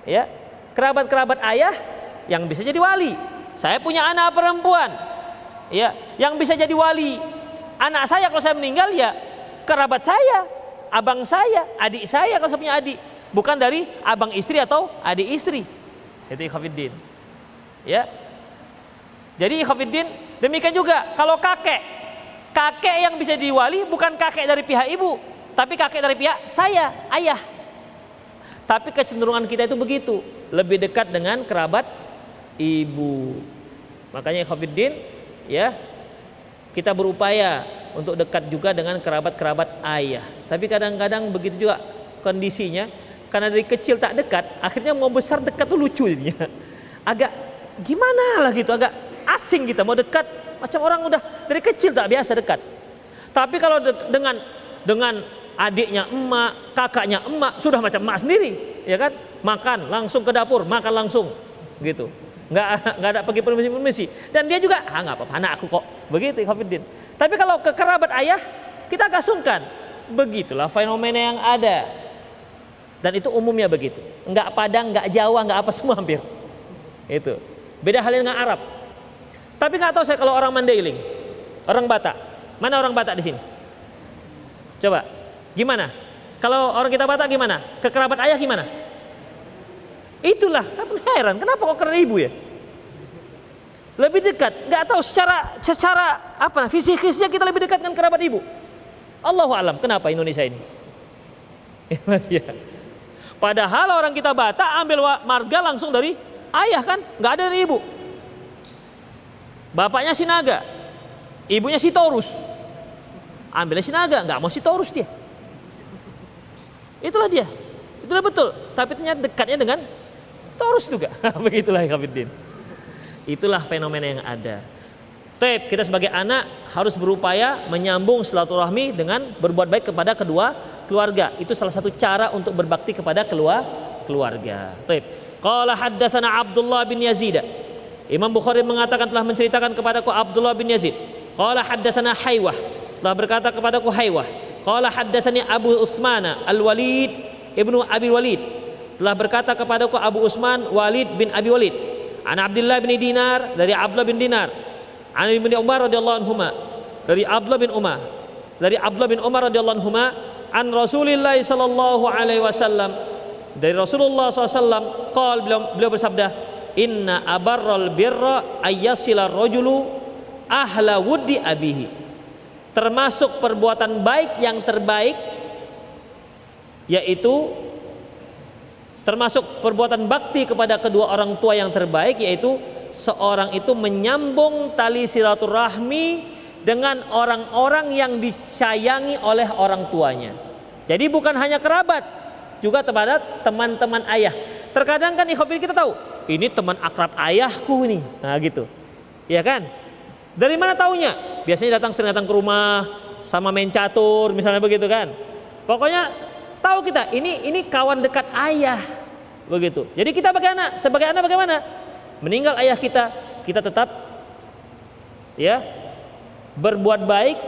Ya, kerabat-kerabat ayah yang bisa jadi wali. Saya punya anak perempuan, ya, yang bisa jadi wali. Anak saya kalau saya meninggal ya kerabat saya, abang saya, adik saya kalau saya punya adik, bukan dari abang istri atau adik istri. Itu ikhwatiddin. Ya. Jadi ikhwatiddin, demikian juga kalau kakek yang bisa jadi wali bukan kakek dari pihak ibu, tapi kakek dari pihak saya, ayah. Tapi kecenderungan kita itu begitu, lebih dekat dengan kerabat ibu. Makanya ikhwatiddin, ya, kita berupaya untuk dekat juga dengan kerabat-kerabat ayah. Tapi kadang-kadang begitu juga kondisinya, karena dari kecil tak dekat, akhirnya mau besar dekat tuh lucu jadinya. Agak gimana lah gitu, agak asing kita mau dekat, macam orang udah dari kecil tak biasa dekat. Tapi kalau dengan adiknya emak, kakaknya emak, sudah macam emak sendiri, ya kan? Makan langsung ke dapur, makan langsung, gitu. Nggak ada pergi permisi. Dan dia juga, nggak apa-apa, anak aku kok, begitu ikhwatiddin. Tapi kalau ke kerabat ayah, kita agak sungkan. Begitulah fenomena yang ada. Dan itu umumnya begitu. Nggak Padang, nggak Jawa, nggak apa semua hampir. Itu. Beda halnya dengan Arab. Tapi nggak tahu saya kalau orang Mandailing, orang Batak. Mana orang Batak di sini? Coba, gimana? Kalau orang kita Batak gimana? Ke kerabat ayah gimana? Itulah, heran, kenapa kok karena ibu ya? Lebih dekat, nggak tahu secara apa? Fisikisnya kita lebih dekat dengan kerabat ibu. Allahu alam, kenapa Indonesia ini? Padahal orang kita Batak ambil marga langsung dari ayah kan, nggak ada dari ibu. Bapaknya Sinaga, ibunya Sitorus. Ambilnya Sinaga, nggak mau Sitorus dia. Itulah dia, itulah betul. Tapi ternyata dekatnya dengan Sitorus juga. Begitulah ikhwatiddin. Itulah fenomena yang ada. Kita sebagai anak harus berupaya menyambung silaturahmi dengan berbuat baik kepada kedua keluarga. Itu salah satu cara untuk berbakti kepada keluarga. Qala haddatsana Abdullah bin Yazid. Imam Bukhari mengatakan telah menceritakan kepadaku Abdullah bin Yazid. Qala haddatsana Haywah, telah berkata kepadaku Haywah. Qala haddatsani Abu Utsman Al-Walid ibnu Abi Walid, telah berkata kepadaku Abu Utsman Walid bin Abi Walid. An Abdullah bin Dinar, dari Abdullah bin Dinar. An Ibnu Umar radhiyallahu anhuma, dari Abdullah bin Umar. Dari Abdullah bin Umar radhiyallahu anhuma, an Rasulillah sallallahu alaihi wasallam, dari Rasulullah SAW qol, beliau bersabda, inna abarral birra ayyasila rajulu ahla wuddi abihi. Termasuk perbuatan baik yang terbaik, yaitu Termasuk perbuatan bakti kepada kedua orang tua yang terbaik, yaitu seorang itu menyambung tali silaturahmi dengan orang-orang yang disayangi oleh orang tuanya. Jadi bukan hanya kerabat, juga kepada teman-teman ayah. Terkadang kan ikhwafil kita tahu, ini teman akrab ayahku nih. Nah gitu. Ya kan? Dari mana taunya? Biasanya sering datang ke rumah sama main catur, misalnya begitu kan. Pokoknya tahu kita, ini kawan dekat ayah. Begitu. Jadi kita sebagai anak bagaimana? Meninggal ayah kita, kita tetap ya berbuat baik,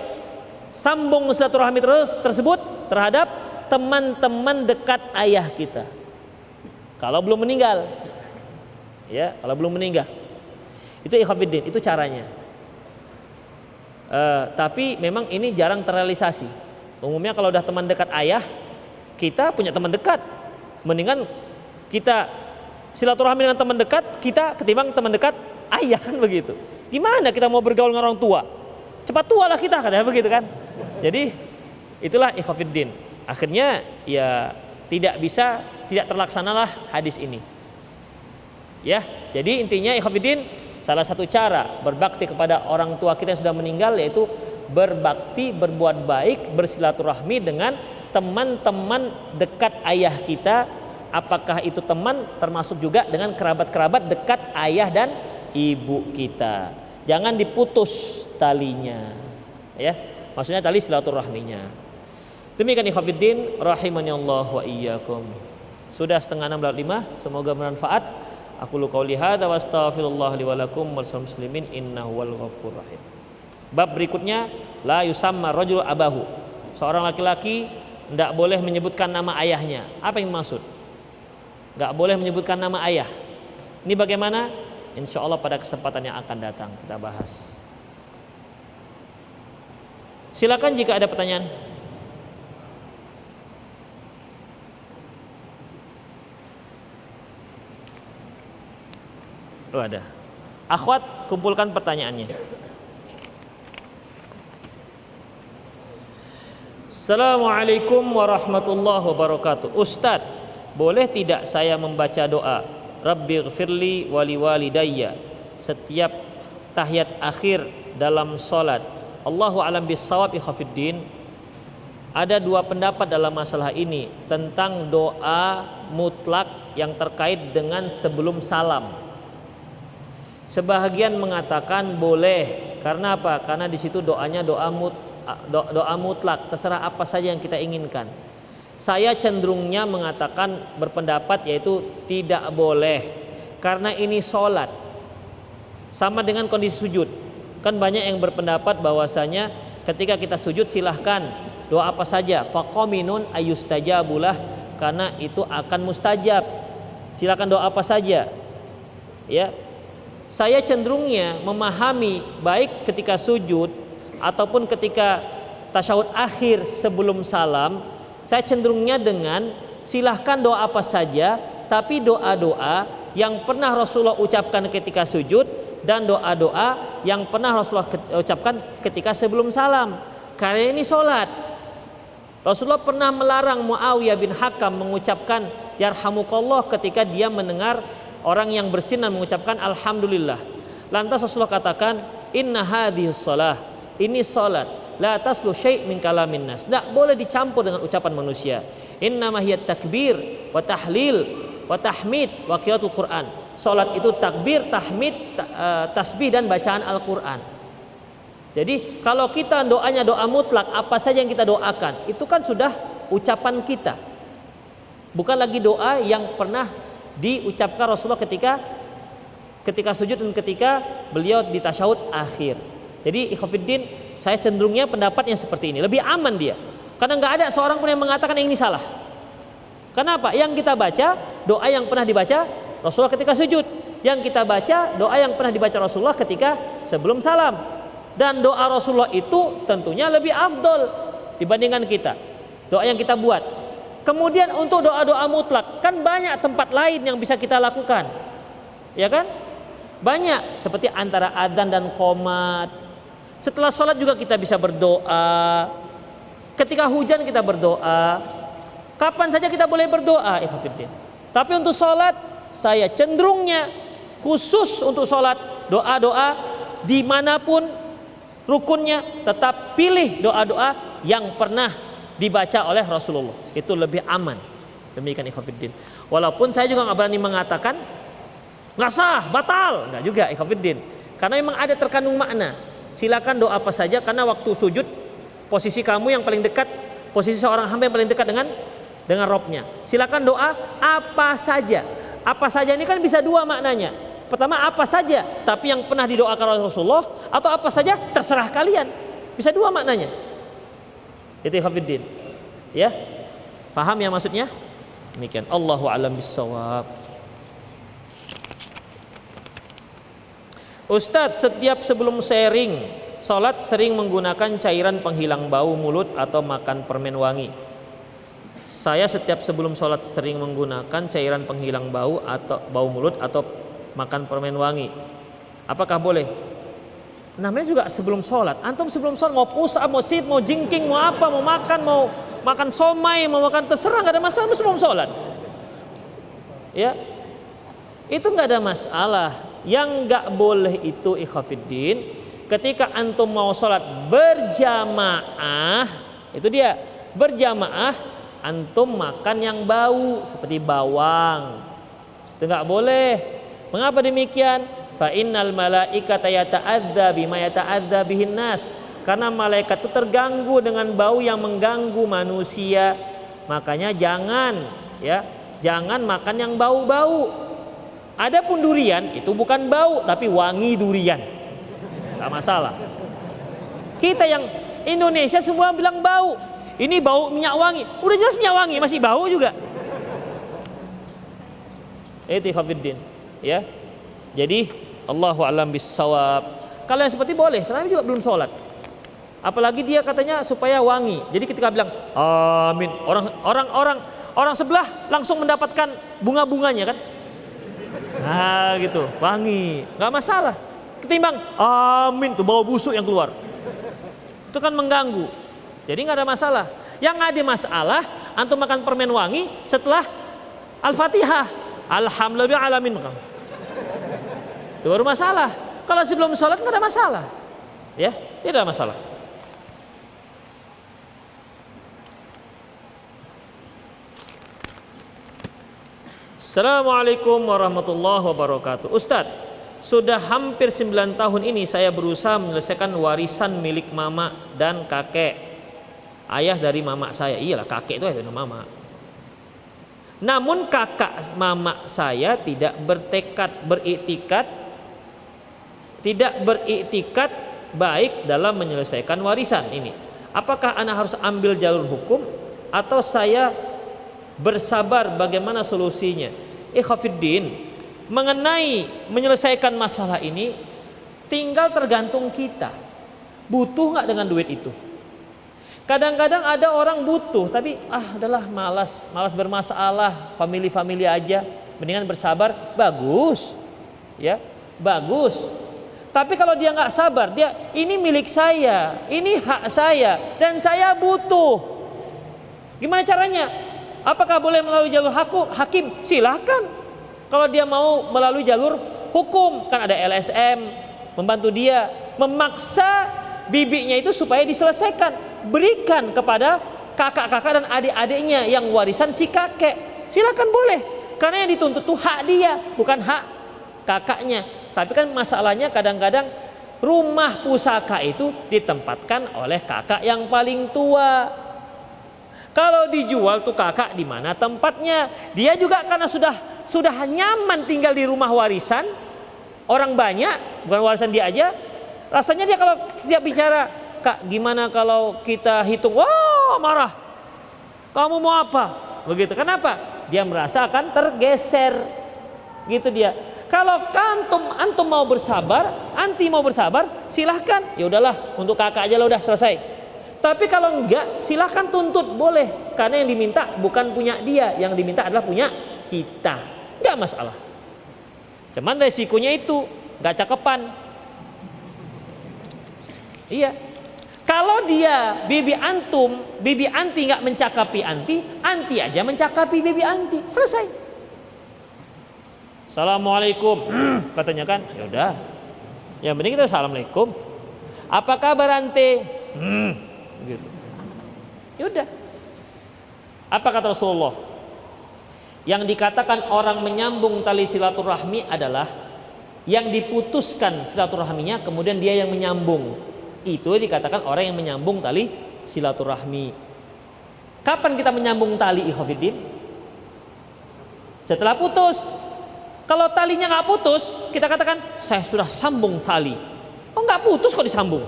sambung silaturahmi tersebut terhadap teman-teman dekat ayah kita. Kalau belum meninggal, ya, kalau belum meninggal, itu ikhwatiddin, itu caranya. Tapi memang ini jarang terrealisasi. Umumnya kalau udah teman dekat ayah, kita punya teman dekat, mendingan kita silaturahmi dengan teman dekat kita ketimbang teman dekat ayah, kan begitu. Gimana kita mau bergaul dengan orang tua? Cepat tua lah kita, katanya begitu kan. Jadi itulah ikhwatiddin. Akhirnya ya tidak terlaksanalah hadis ini. Ya, jadi intinya ikhwatiddin, salah satu cara berbakti kepada orang tua kita yang sudah meninggal yaitu berbakti, berbuat baik, bersilaturahmi dengan teman-teman dekat ayah kita. Apakah itu teman, termasuk juga dengan kerabat-kerabat dekat ayah dan ibu kita. Jangan diputus talinya, ya. Maksudnya tali silaturahminya. Demikian ikhwatiddin rahimani Allah wa iyyakum. Sudah setengah 6:05, semoga bermanfaat. Aku qouli hadza wa astaghfirullah li wa lakum wal muslimin innahu wal ghafurur rahim. Bab berikutnya, la yusamma rajulu abahu. Seorang laki-laki tidak boleh menyebutkan nama ayahnya. Apa yang maksud? Gak boleh menyebutkan nama ayah. Ini bagaimana? Insya Allah pada kesempatan yang akan datang kita bahas. Silakan jika ada pertanyaan. Oh, ada. Akhwat, kumpulkan pertanyaannya. Assalamualaikum warahmatullahi wabarakatuh. Ustadz, boleh tidak saya membaca doa Rabbighfirli wali walidayya setiap tahiyat akhir dalam salat? Allahu a'lam bissawab. Ikhwatiddin, ada dua pendapat dalam masalah ini tentang doa mutlak yang terkait dengan sebelum salam. Sebahagian mengatakan boleh, karena apa? Karena di situ doanya doa mutlak, terserah apa saja yang kita inginkan. Saya cenderungnya mengatakan berpendapat yaitu tidak boleh, karena ini sholat sama dengan kondisi sujud. Kan banyak yang berpendapat bahwasanya ketika kita sujud silahkan doa apa saja, faqaminun ayustajabulah, karena itu akan mustajab. Silakan doa apa saja. Ya, saya cenderungnya memahami baik ketika sujud ataupun ketika tasyahud akhir sebelum salam. Saya cenderungnya dengan silahkan doa apa saja, tapi doa-doa yang pernah Rasulullah ucapkan ketika sujud dan doa-doa yang pernah Rasulullah ucapkan ketika sebelum salam. Karena ini sholat. Rasulullah pernah melarang Muawiyah bin Hakam mengucapkan yarhamukallah ketika dia mendengar orang yang bersinan mengucapkan alhamdulillah. Lantas Rasulullah katakan, inna hadhis shalah, ini salat, la taslu syai' min kalamin nas, tidak boleh dicampur dengan ucapan manusia. Innama hiya takbir wa tahlil wa tahmid wa qiraatul Quran. Salat itu takbir, tahmid, tasbih dan bacaan Al-Quran. Jadi kalau kita doanya doa mutlak, apa saja yang kita doakan itu kan sudah ucapan kita, bukan lagi doa yang pernah diucapkan Rasulullah ketika sujud dan ketika beliau di tasyahud akhir. Jadi ikhwatiddin, saya cenderungnya pendapatnya seperti ini, lebih aman dia, karena nggak ada seorang pun yang mengatakan yang ini salah. Kenapa? Yang kita baca doa yang pernah dibaca Rasulullah ketika sujud, yang kita baca doa yang pernah dibaca Rasulullah ketika sebelum salam, dan doa Rasulullah itu tentunya lebih afdol dibandingkan kita doa yang kita buat. Kemudian untuk doa-doa mutlak kan banyak tempat lain yang bisa kita lakukan, ya kan? Banyak, seperti antara adzan dan qomat. Setelah sholat juga kita bisa berdoa. Ketika hujan kita berdoa. Kapan saja kita boleh berdoa, ikhwatiddin. Tapi untuk sholat saya cenderungnya khusus untuk sholat doa-doa dimanapun rukunnya tetap pilih doa-doa yang pernah dibaca oleh Rasulullah. Itu lebih aman. Demikian ikhwatiddin. Walaupun saya juga nggak berani mengatakan nggak sah, batal, nggak juga ikhwatiddin. Karena memang ada terkandung makna. Silakan doa apa saja, karena waktu sujud posisi kamu yang paling dekat, posisi seorang hamba yang paling dekat dengan Robnya. Silakan doa apa saja. Apa saja ini kan bisa dua maknanya. Pertama apa saja, tapi yang pernah didoakan oleh Rasulullah, atau apa saja terserah kalian. Bisa dua maknanya. Itu ikhwatiddin. Ya, paham ya maksudnya? Demikian. Allahu a'lam bissawab. Ustadz, setiap sebelum sharing sholat sering menggunakan cairan penghilang bau mulut atau makan permen wangi. Saya setiap sebelum sholat sering menggunakan cairan penghilang bau atau bau mulut atau makan permen wangi. Apakah boleh? Namanya juga sebelum sholat. Antum sebelum sholat mau push up, mau sit, mau jingking, mau apa, mau makan somai, mau makan terserah, nggak ada masalah sebelum sholat. Ya, itu nggak ada masalah. Yang nggak boleh itu ikhwatiddin, ketika antum mau sholat berjamaah, itu dia berjamaah, antum makan yang bau seperti bawang, itu nggak boleh. Mengapa demikian? Fa innal malaikata yata'adza bima yata'adza bihin nas. Karena malaikat itu terganggu dengan bau yang mengganggu manusia. Makanya jangan makan yang bau-bau. Adapun durian itu bukan bau tapi wangi durian. Enggak masalah. Kita yang Indonesia semua bilang bau. Ini bau minyak wangi. Udah jelas minyak wangi masih bau juga. Itu ikhwatiddin, ya. Jadi Allahu a'lam bissawab. Kalau yang seperti boleh, karena juga belum sholat. Apalagi dia katanya supaya wangi. Jadi ketika bilang amin, orang sebelah langsung mendapatkan bunga-bunganya kan. Nah gitu, wangi, nggak masalah. Ketimbang amin tuh bau busuk yang keluar, itu kan mengganggu. Jadi nggak ada masalah. Yang ada masalah antum makan permen wangi setelah Al-Fatihah, alhamdulillah alamin, itu baru masalah. Kalau sebelum sholat nggak ada masalah, ya tidak ada masalah. Assalamualaikum warahmatullahi wabarakatuh. Ustadz, sudah hampir 9 tahun ini saya berusaha menyelesaikan warisan milik mama dan kakek, ayah dari mama saya. Iyalah, kakek itu ayah dari mama. Namun kakak mama saya tidak beriktikat baik dalam menyelesaikan warisan ini. Apakah anak harus ambil jalur hukum atau saya bersabar? Bagaimana solusinya? Ikhwatiddin, mengenai menyelesaikan masalah ini tinggal tergantung kita. Butuh nggak dengan duit itu? Kadang-kadang ada orang butuh tapi adalah malas bermasalah, family aja, mendingan bersabar. Bagus, ya bagus. Tapi kalau dia nggak sabar, dia ini milik saya, ini hak saya dan saya butuh. Gimana caranya? Apakah boleh melalui jalur hakim? Silahkan. Kalau dia mau melalui jalur hukum, kan ada LSM membantu dia, memaksa bibinya itu supaya diselesaikan. Berikan kepada kakak-kakak dan adik-adiknya yang warisan si kakek. Silahkan boleh. Karena yang dituntut itu hak dia, bukan hak kakaknya. Tapi kan masalahnya kadang-kadang rumah pusaka itu ditempatkan oleh kakak yang paling tua. Kalau dijual tuh kakak di mana tempatnya? Dia juga karena sudah nyaman tinggal di rumah warisan orang banyak, bukan warisan dia aja. Rasanya dia kalau setiap bicara, "Kak, gimana kalau kita hitung?" Wah, marah. "Kamu mau apa?" Begitu. Kenapa? Dia merasa akan tergeser. Gitu dia. Kalau antum mau bersabar, anti mau bersabar, silahkan. Ya udahlah, untuk kakak aja lah, udah selesai. Tapi kalau enggak, silahkan tuntut, boleh. Karena yang diminta bukan punya dia, yang diminta adalah punya kita. Enggak masalah. Cuman resikonya itu enggak cakepan. Iya. Kalau dia bibi anti enggak mencakapi anti aja mencakapi bibi anti. Selesai. Assalamualaikum, katanya kan. Ya udah. Yang penting kita assalamualaikum. Apa kabar ante? Gitu. Ya udah. Apa kata Rasulullah? Yang dikatakan orang menyambung tali silaturahmi adalah yang diputuskan silaturahminya kemudian dia yang menyambung. Itu dikatakan orang yang menyambung tali silaturahmi. Kapan kita menyambung tali ikhwatiddin? Setelah putus. Kalau talinya nggak putus, kita katakan saya sudah sambung tali. Oh nggak putus kok disambung.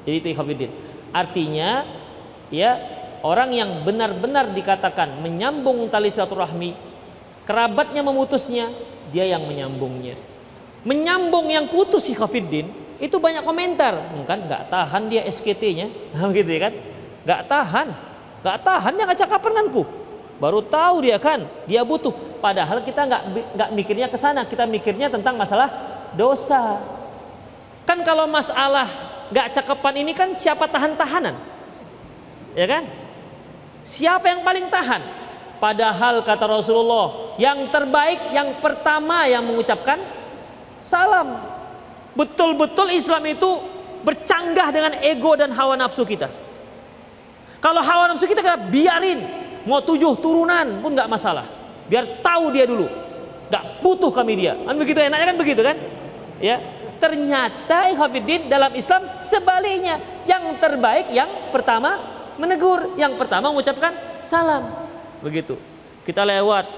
Jadi itu ikhwatiddin. Artinya ya orang yang benar-benar dikatakan menyambung tali silaturahmi, kerabatnya memutusnya, dia yang menyambungnya. Menyambung yang putus ikhwatiddin itu banyak komentar, kan nggak tahan dia SKT-nya, begitu ya kan? Nggak tahan dia ngajak kapan kanku. Baru tahu dia kan, dia butuh. Padahal kita nggak mikirnya ke sana, kita mikirnya tentang masalah dosa. Kan kalau masalah nggak cakapan ini kan siapa tahan-tahanan, ya kan? Siapa yang paling tahan? Padahal kata Rasulullah, yang terbaik yang pertama yang mengucapkan salam. Betul-betul Islam itu bercanggah dengan ego dan hawa nafsu kita. Kalau hawa nafsu kita biarin, mau 7 turunan pun nggak masalah. Biar tahu dia dulu, nggak butuh kami dia. Kan begitu enaknya kan begitu kan? Ya. Ternyata ikhwatiddin dalam Islam sebaliknya, yang terbaik yang pertama menegur, yang pertama mengucapkan salam. Begitu. Kita lewat,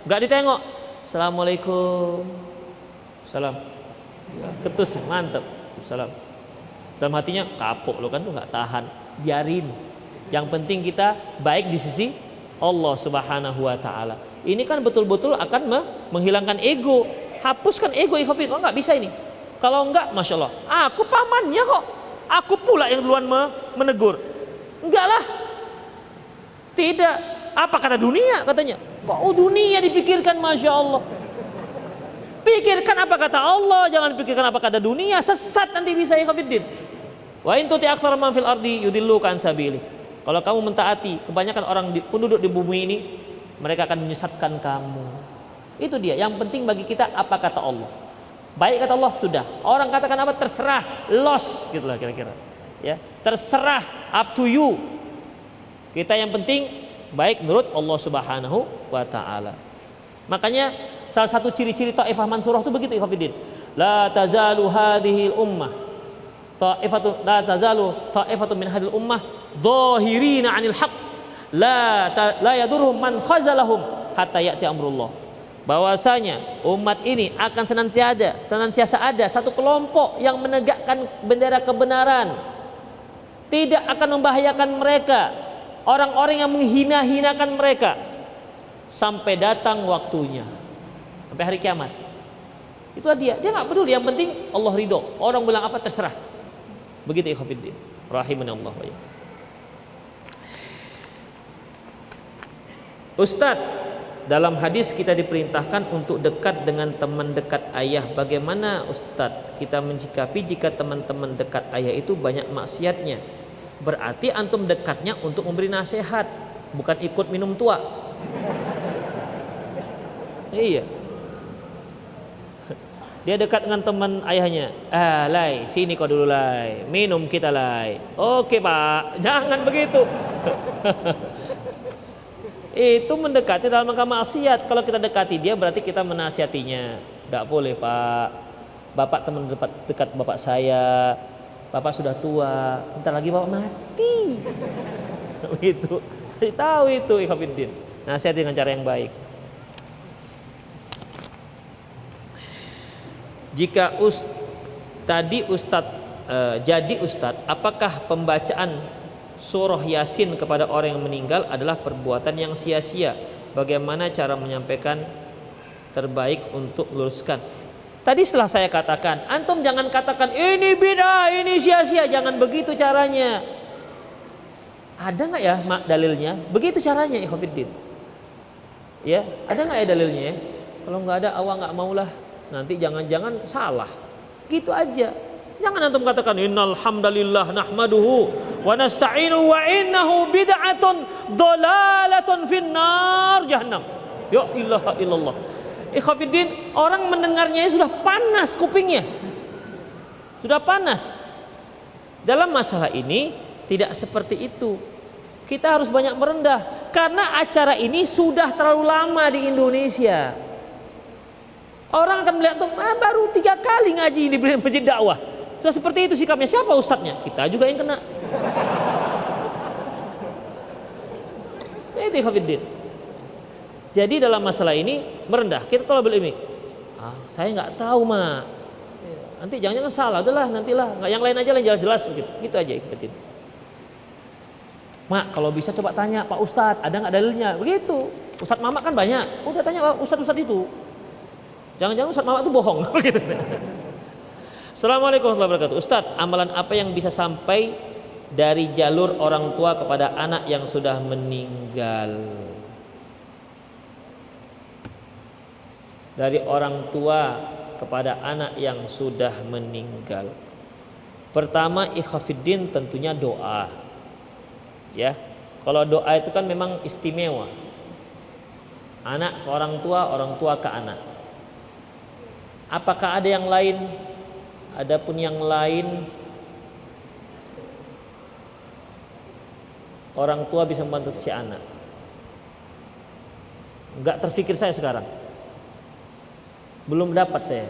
nggak ditengok. Assalamualaikum. Salam. Ketus, mantap. Salam. Dalam hatinya kapok lo kan tuh nggak tahan. Biarin. Yang penting kita baik di sisi Allah Subhanahu wa taala. Ini kan betul-betul akan menghilangkan ego. Hapuskan ego ikhwatiddin. Oh nggak bisa ini. Kalau enggak, masya Allah, aku pamannya kok. Aku pula yang duluan menegur. Enggak lah. Tidak. Apa kata dunia katanya? Kok dunia dipikirkan, masya Allah. Pikirkan apa kata Allah, jangan pikirkan apa kata dunia. Sesat nanti bisa ikhwatiddin. Wa in tuti aktsara man fil ardi yudilluka an sabilik. Kalau kamu mentaati kebanyakan orang penduduk di bumi ini, mereka akan menyesatkan kamu. Itu dia. Yang penting bagi kita apa kata Allah. Baik kata Allah sudah. Orang katakan apa terserah, loss gitulah kira-kira. Ya, terserah, up to you. Kita yang penting baik menurut Allah Subhanahu wa taala. Makanya salah satu ciri-ciri Taifah Mansurah itu begitu ikhwatiddin. La tazalu hadhil ummah la tazalu ta'ifatun min hadhil ummah dhahirina 'anil haqq la yadurhum man khazalahum hatta ya'ti amrullah. Bahwasanya umat ini akan senantiasa ada satu kelompok yang menegakkan bendera kebenaran, tidak akan membahayakan mereka orang-orang yang menghina-hinakan mereka sampai datang waktunya, sampai hari kiamat. Itu dia nggak peduli, yang penting Allah ridho. Orang bilang apa terserah. Begitu ikhwatiddin rahimanallah wa iyyakum. Ustadz, dalam hadis kita diperintahkan untuk dekat dengan teman dekat ayah. Bagaimana Ustadz kita mencikapi jika teman-teman dekat ayah itu banyak maksiatnya? Berarti antum dekatnya untuk memberi nasihat, bukan ikut minum tua. Iya. Dia dekat dengan teman ayahnya. Lai, sini kau dulu lai. Minum kita lai. Oke pak, jangan begitu. Itu mendekati dalam rangka maksiat. Kalau kita dekati dia berarti kita menasihatinya. Tidak boleh pak. Bapak teman dekat bapak saya. Bapak sudah tua. Bentar lagi bapak mati. Begitu. Saya tahu itu ikhwatiddin. Nasihat dengan cara yang baik. Jika jadi Ustadz, apakah pembacaan surah Yasin kepada orang yang meninggal adalah perbuatan yang sia-sia? Bagaimana cara menyampaikan terbaik untuk meluruskan? Tadi setelah saya katakan, antum jangan katakan ini bid'ah, ini sia-sia, jangan begitu caranya. Ada nggak ya dalilnya? Begitu caranya ikhwatiddin. Ya, ada nggak ya dalilnya? Ya? Kalau nggak ada, awak nggak maulah. Nanti jangan-jangan salah. Gitu aja. Jangan antum katakan innal hamdalillah nahmaduhu wa nasta'inu wa innahu bid'atun dhalalatun finnar jahannam. Ya ilaha illallah. Ikhwatiddin, orang mendengarnya sudah panas kupingnya. Sudah panas. Dalam masalah ini tidak seperti itu. Kita harus banyak merendah karena acara ini sudah terlalu lama di Indonesia. Orang akan melihat tuh baru 3 kali ngaji di masjid dakwah. Sudah seperti itu sikapnya. Siapa ustadznya? Kita juga yang kena. Itu ikhwatiddin. Jadi dalam masalah ini merendah. Kita tolabul ilmi. Saya nggak tahu mak. Nanti jangan-jangan salah, udahlah nantilah. Nggak yang lain aja yang jelas-jelas begitu. Gitu aja ikhwatiddin. Mak, kalau bisa coba tanya Pak Ustadz, ada nggak dalilnya? Begitu. Ustadz Mamak kan banyak. Udah tanya Ustadz itu. Jangan-jangan Ustadz Mamak itu bohong. Begitu. Assalamualaikum warahmatullahi wabarakatuh. Ustadz, amalan apa yang bisa sampai dari jalur orang tua kepada anak yang sudah meninggal? Dari orang tua kepada anak yang sudah meninggal. Pertama, ikhwatiddin tentunya doa. Ya, kalau doa itu kan memang istimewa. Anak ke orang tua ke anak. Apakah ada yang lain? Adapun yang lain, orang tua bisa membantu si anak. Enggak terfikir saya sekarang. Belum dapat saya.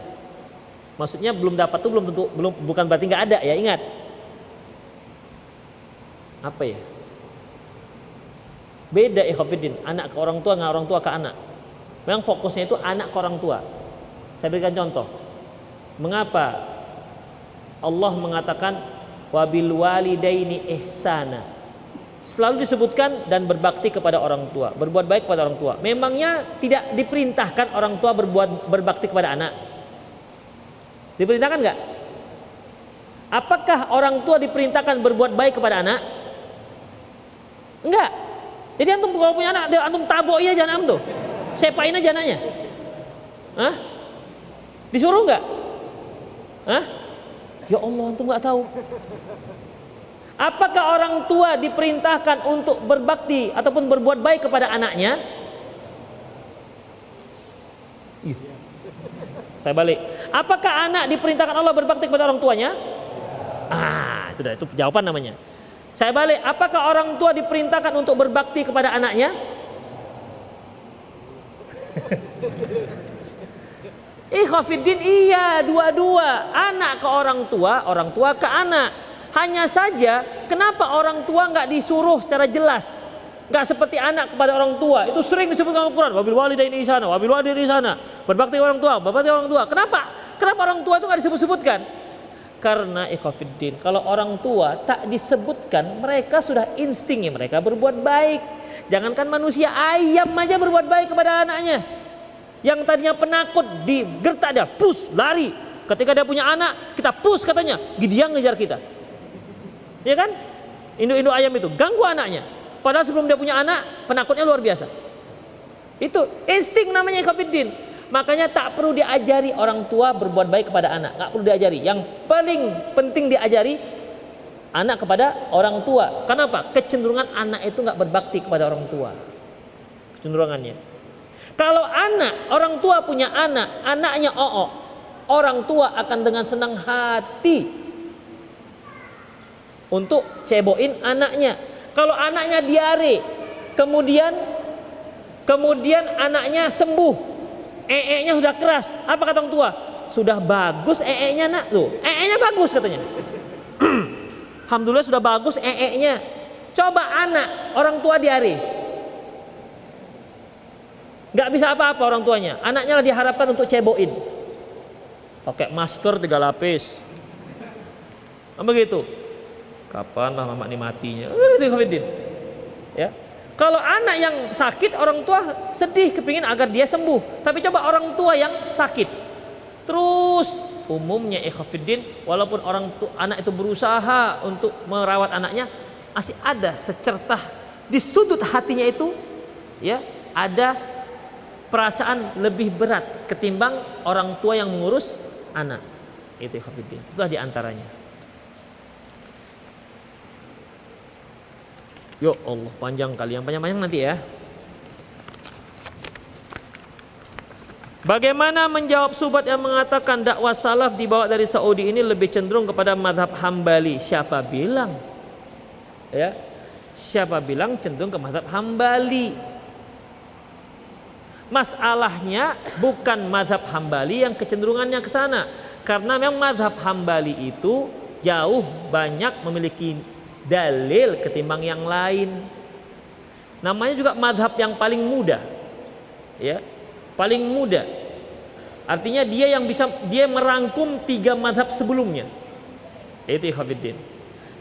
Maksudnya belum dapat tuh bukan berarti nggak ada ya, ingat. Apa ya? Beda ikhwatiddin, anak ke orang tua nggak orang tua ke anak. Memang fokusnya itu anak ke orang tua. Saya berikan contoh. Mengapa Allah mengatakan wabil walidaini ihsana? Selalu disebutkan dan berbakti kepada orang tua, berbuat baik kepada orang tua. Memangnya tidak diperintahkan orang tua berbakti kepada anak? Diperintahkan nggak? Apakah orang tua diperintahkan berbuat baik kepada anak? Enggak. Jadi antum kalau punya anak, antum tabok iya jangan antum. Sepain aja anaknya. Hah? Disuruh enggak? Hah? Ya Allah, antum enggak tahu. Apakah orang tua diperintahkan untuk berbakti ataupun berbuat baik kepada anaknya? Saya balik. Apakah anak diperintahkan Allah berbakti kepada orang tuanya? Itu jawaban namanya. Saya balik. Apakah orang tua diperintahkan untuk berbakti kepada anaknya? Ikhwatiddin, iya, dua-dua. Anak ke orang tua ke anak. Hanya saja kenapa orang tua nggak disuruh secara jelas, nggak seperti anak kepada orang tua. Itu sering disebutkan Al-Quran. Wabil walidaini ihsana, wabil walidaini ihsana. Berbakti orang tua, berbakti orang tua. Kenapa orang tua itu nggak disebut-sebutkan? Karena ikhwatiddin, kalau orang tua tak disebutkan, mereka sudah instingnya mereka berbuat baik. Jangankan manusia, ayam aja berbuat baik kepada anaknya. Yang tadinya penakut digertak dia, pus, lari. Ketika dia punya anak, kita pus katanya, dia ngejar kita. Ya kan? Induk-induk ayam itu ganggu anaknya. Padahal sebelum dia punya anak, penakutnya luar biasa. Itu insting namanya ikhwatiddin. Makanya tak perlu diajari orang tua berbuat baik kepada anak, nggak perlu diajari. Yang paling penting diajari anak kepada orang tua. Kenapa? Kecenderungan anak itu nggak berbakti kepada orang tua. Kecenderungannya. Kalau orang tua punya anak, anaknya orang tua akan dengan senang hati untuk ceboin anaknya. Kalau anaknya diare, kemudian anaknya sembuh, nya sudah keras, apa kata orang tua? Sudah bagus nya nak, loh, nya bagus katanya. Alhamdulillah sudah bagus nya. Coba anak orang tua diare, nggak bisa apa-apa orang tuanya, anaknya lah diharapkan untuk ceboin, pakai masker 3 lapis, begitu. Kapan lah mamak ini matinya? Ya. Kalau anak yang sakit, orang tua sedih kepingin agar dia sembuh. Tapi coba orang tua yang sakit, terus umumnya ikhwatiddin, walaupun anak itu berusaha untuk merawat anaknya, masih ada secertah di sudut hatinya itu, ya, ada perasaan lebih berat ketimbang orang tua yang mengurus anak. Itu ikhwatiddin. Itulah diantaranya. Yo Allah, panjang kali, yang panjang-panjang nanti ya. Bagaimana menjawab subhat yang mengatakan dakwah salaf dibawa dari Saudi ini lebih cenderung kepada mazhab Hambali? Siapa bilang? Ya, siapa bilang cenderung ke mazhab Hambali? Masalahnya bukan mazhab Hambali yang kecenderungannya ke sana, karena memang mazhab Hambali itu jauh banyak memiliki dalil ketimbang yang lain. Namanya juga mazhab yang paling muda, ya, paling muda. Artinya dia yang bisa, dia merangkum 3 mazhab sebelumnya. Itu ikhwatiddin.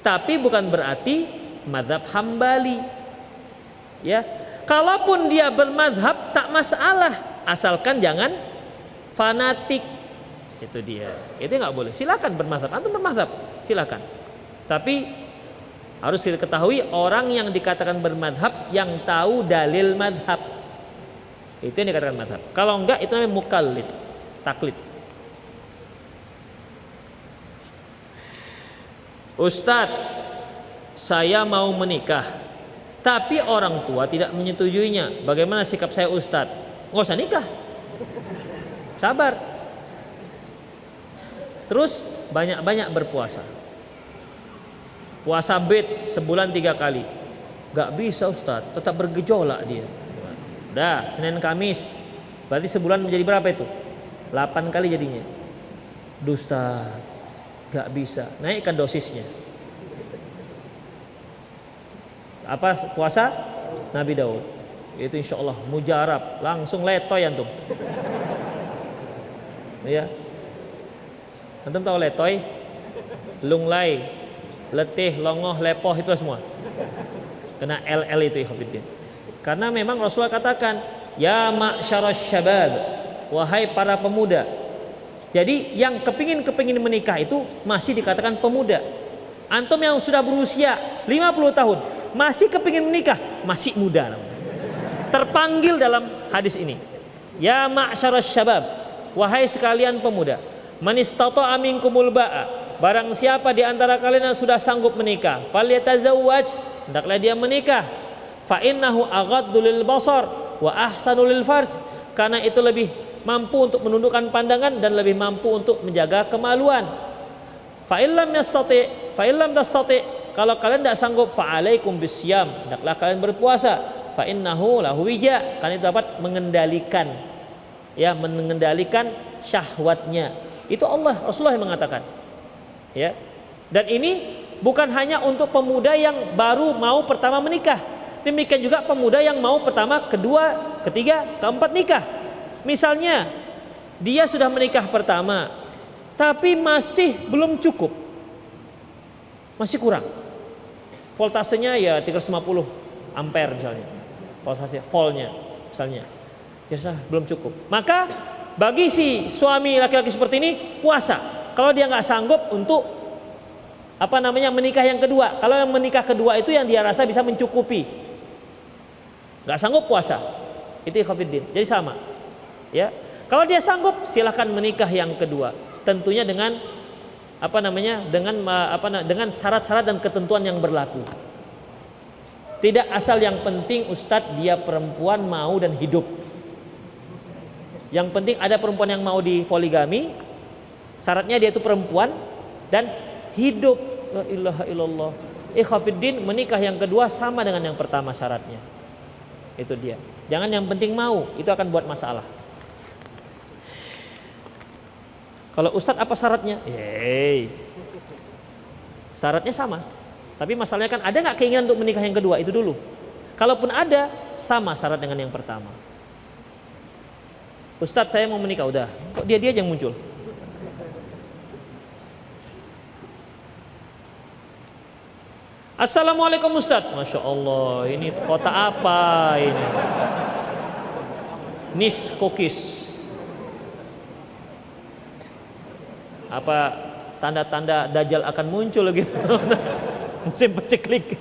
Tapi bukan berarti mazhab Hambali. Ya, kalaupun dia bermazhab tak masalah, asalkan jangan fanatik. Itu dia. Itu nggak boleh. Silakan bermazhab, antum bermazhab, silakan. Tapi harus kita ketahui orang yang dikatakan bermazhab yang tahu dalil mazhab. Itu yang dikatakan mazhab. Kalau enggak itu namanya mukallid, taklid. Ustadz, saya mau menikah, tapi orang tua tidak menyetujuinya. Bagaimana sikap saya Ustadz? Nggak usah nikah, sabar. Terus banyak-banyak berpuasa. Puasa bid sebulan 3 kali. Gak bisa Ustadz, tetap bergejolak dia. Dah, Senin Kamis, berarti sebulan menjadi berapa itu? 8 kali jadinya. Dusta, gak bisa. Naikkan dosisnya. Apa puasa? Nabi Daud. Itu insya Allah mujarab, langsung letoy antum. Ya, antum tahu letoy? Lunglai, letih, longoh, lepoh, itu semua kena LL itu ikhwatiddin. Karena memang Rasulullah katakan, ya ma'syarasy syabab, wahai para pemuda. Jadi yang kepingin menikah itu masih dikatakan pemuda. Antum yang sudah berusia 50 tahun masih kepingin menikah, masih muda. Terpanggil dalam hadis ini, ya ma'syarasy syabab, wahai sekalian pemuda, man istata'a minkumul ba'a, barang siapa di antara kalian yang sudah sanggup menikah, falyatazawwaj, hendaklah dia menikah. Fa innahu aghaddu lil basar wa ahsanu lil farj, karena itu lebih mampu untuk menundukkan pandangan dan lebih mampu untuk menjaga kemaluan. Fa illam tastati, kalau kalian tidak sanggup, fa alaikum bisyam, hendaklah kalian berpuasa. Fa innahu lahu wija, karena itu dapat mengendalikan, ya, mengendalikan syahwatnya. Itu Allah, Rasulullah yang mengatakan. Ya. Dan ini bukan hanya untuk pemuda yang baru mau pertama menikah. Demikian juga pemuda yang mau pertama, kedua, ketiga, keempat nikah. Misalnya dia sudah menikah pertama, tapi masih belum cukup, masih kurang. Voltasenya ya 350 ampere misalnya, voltase voltnya misalnya, biasa belum cukup. Maka bagi si suami laki-laki seperti ini puasa. Kalau dia nggak sanggup untuk menikah yang kedua, kalau yang menikah kedua itu yang dia rasa bisa mencukupi, nggak sanggup puasa, itu ikhwatiddin. Jadi sama, ya. Kalau dia sanggup, silahkan menikah yang kedua, tentunya dengan dengan syarat-syarat dan ketentuan yang berlaku. Tidak asal yang penting Ustadz dia perempuan mau dan hidup. Yang penting ada perempuan yang mau dipoligami, syaratnya dia itu perempuan dan hidup. La ilaha illallah. Ikhwatiddin, menikah yang kedua sama dengan yang pertama syaratnya. Itu dia. Jangan yang penting mau, itu akan buat masalah. Kalau Ustadz apa syaratnya? Syaratnya sama. Tapi masalahnya kan ada nggak keinginan untuk menikah yang kedua, itu dulu. Kalaupun ada, sama syarat dengan yang pertama. Ustadz saya mau menikah, udah. Kok dia yang muncul? Assalamualaikum Ustadz. Masya Allah, ini kota apa ini? Nis Kokis. Apa tanda-tanda Dajjal akan muncul gitu? Musim peceklik.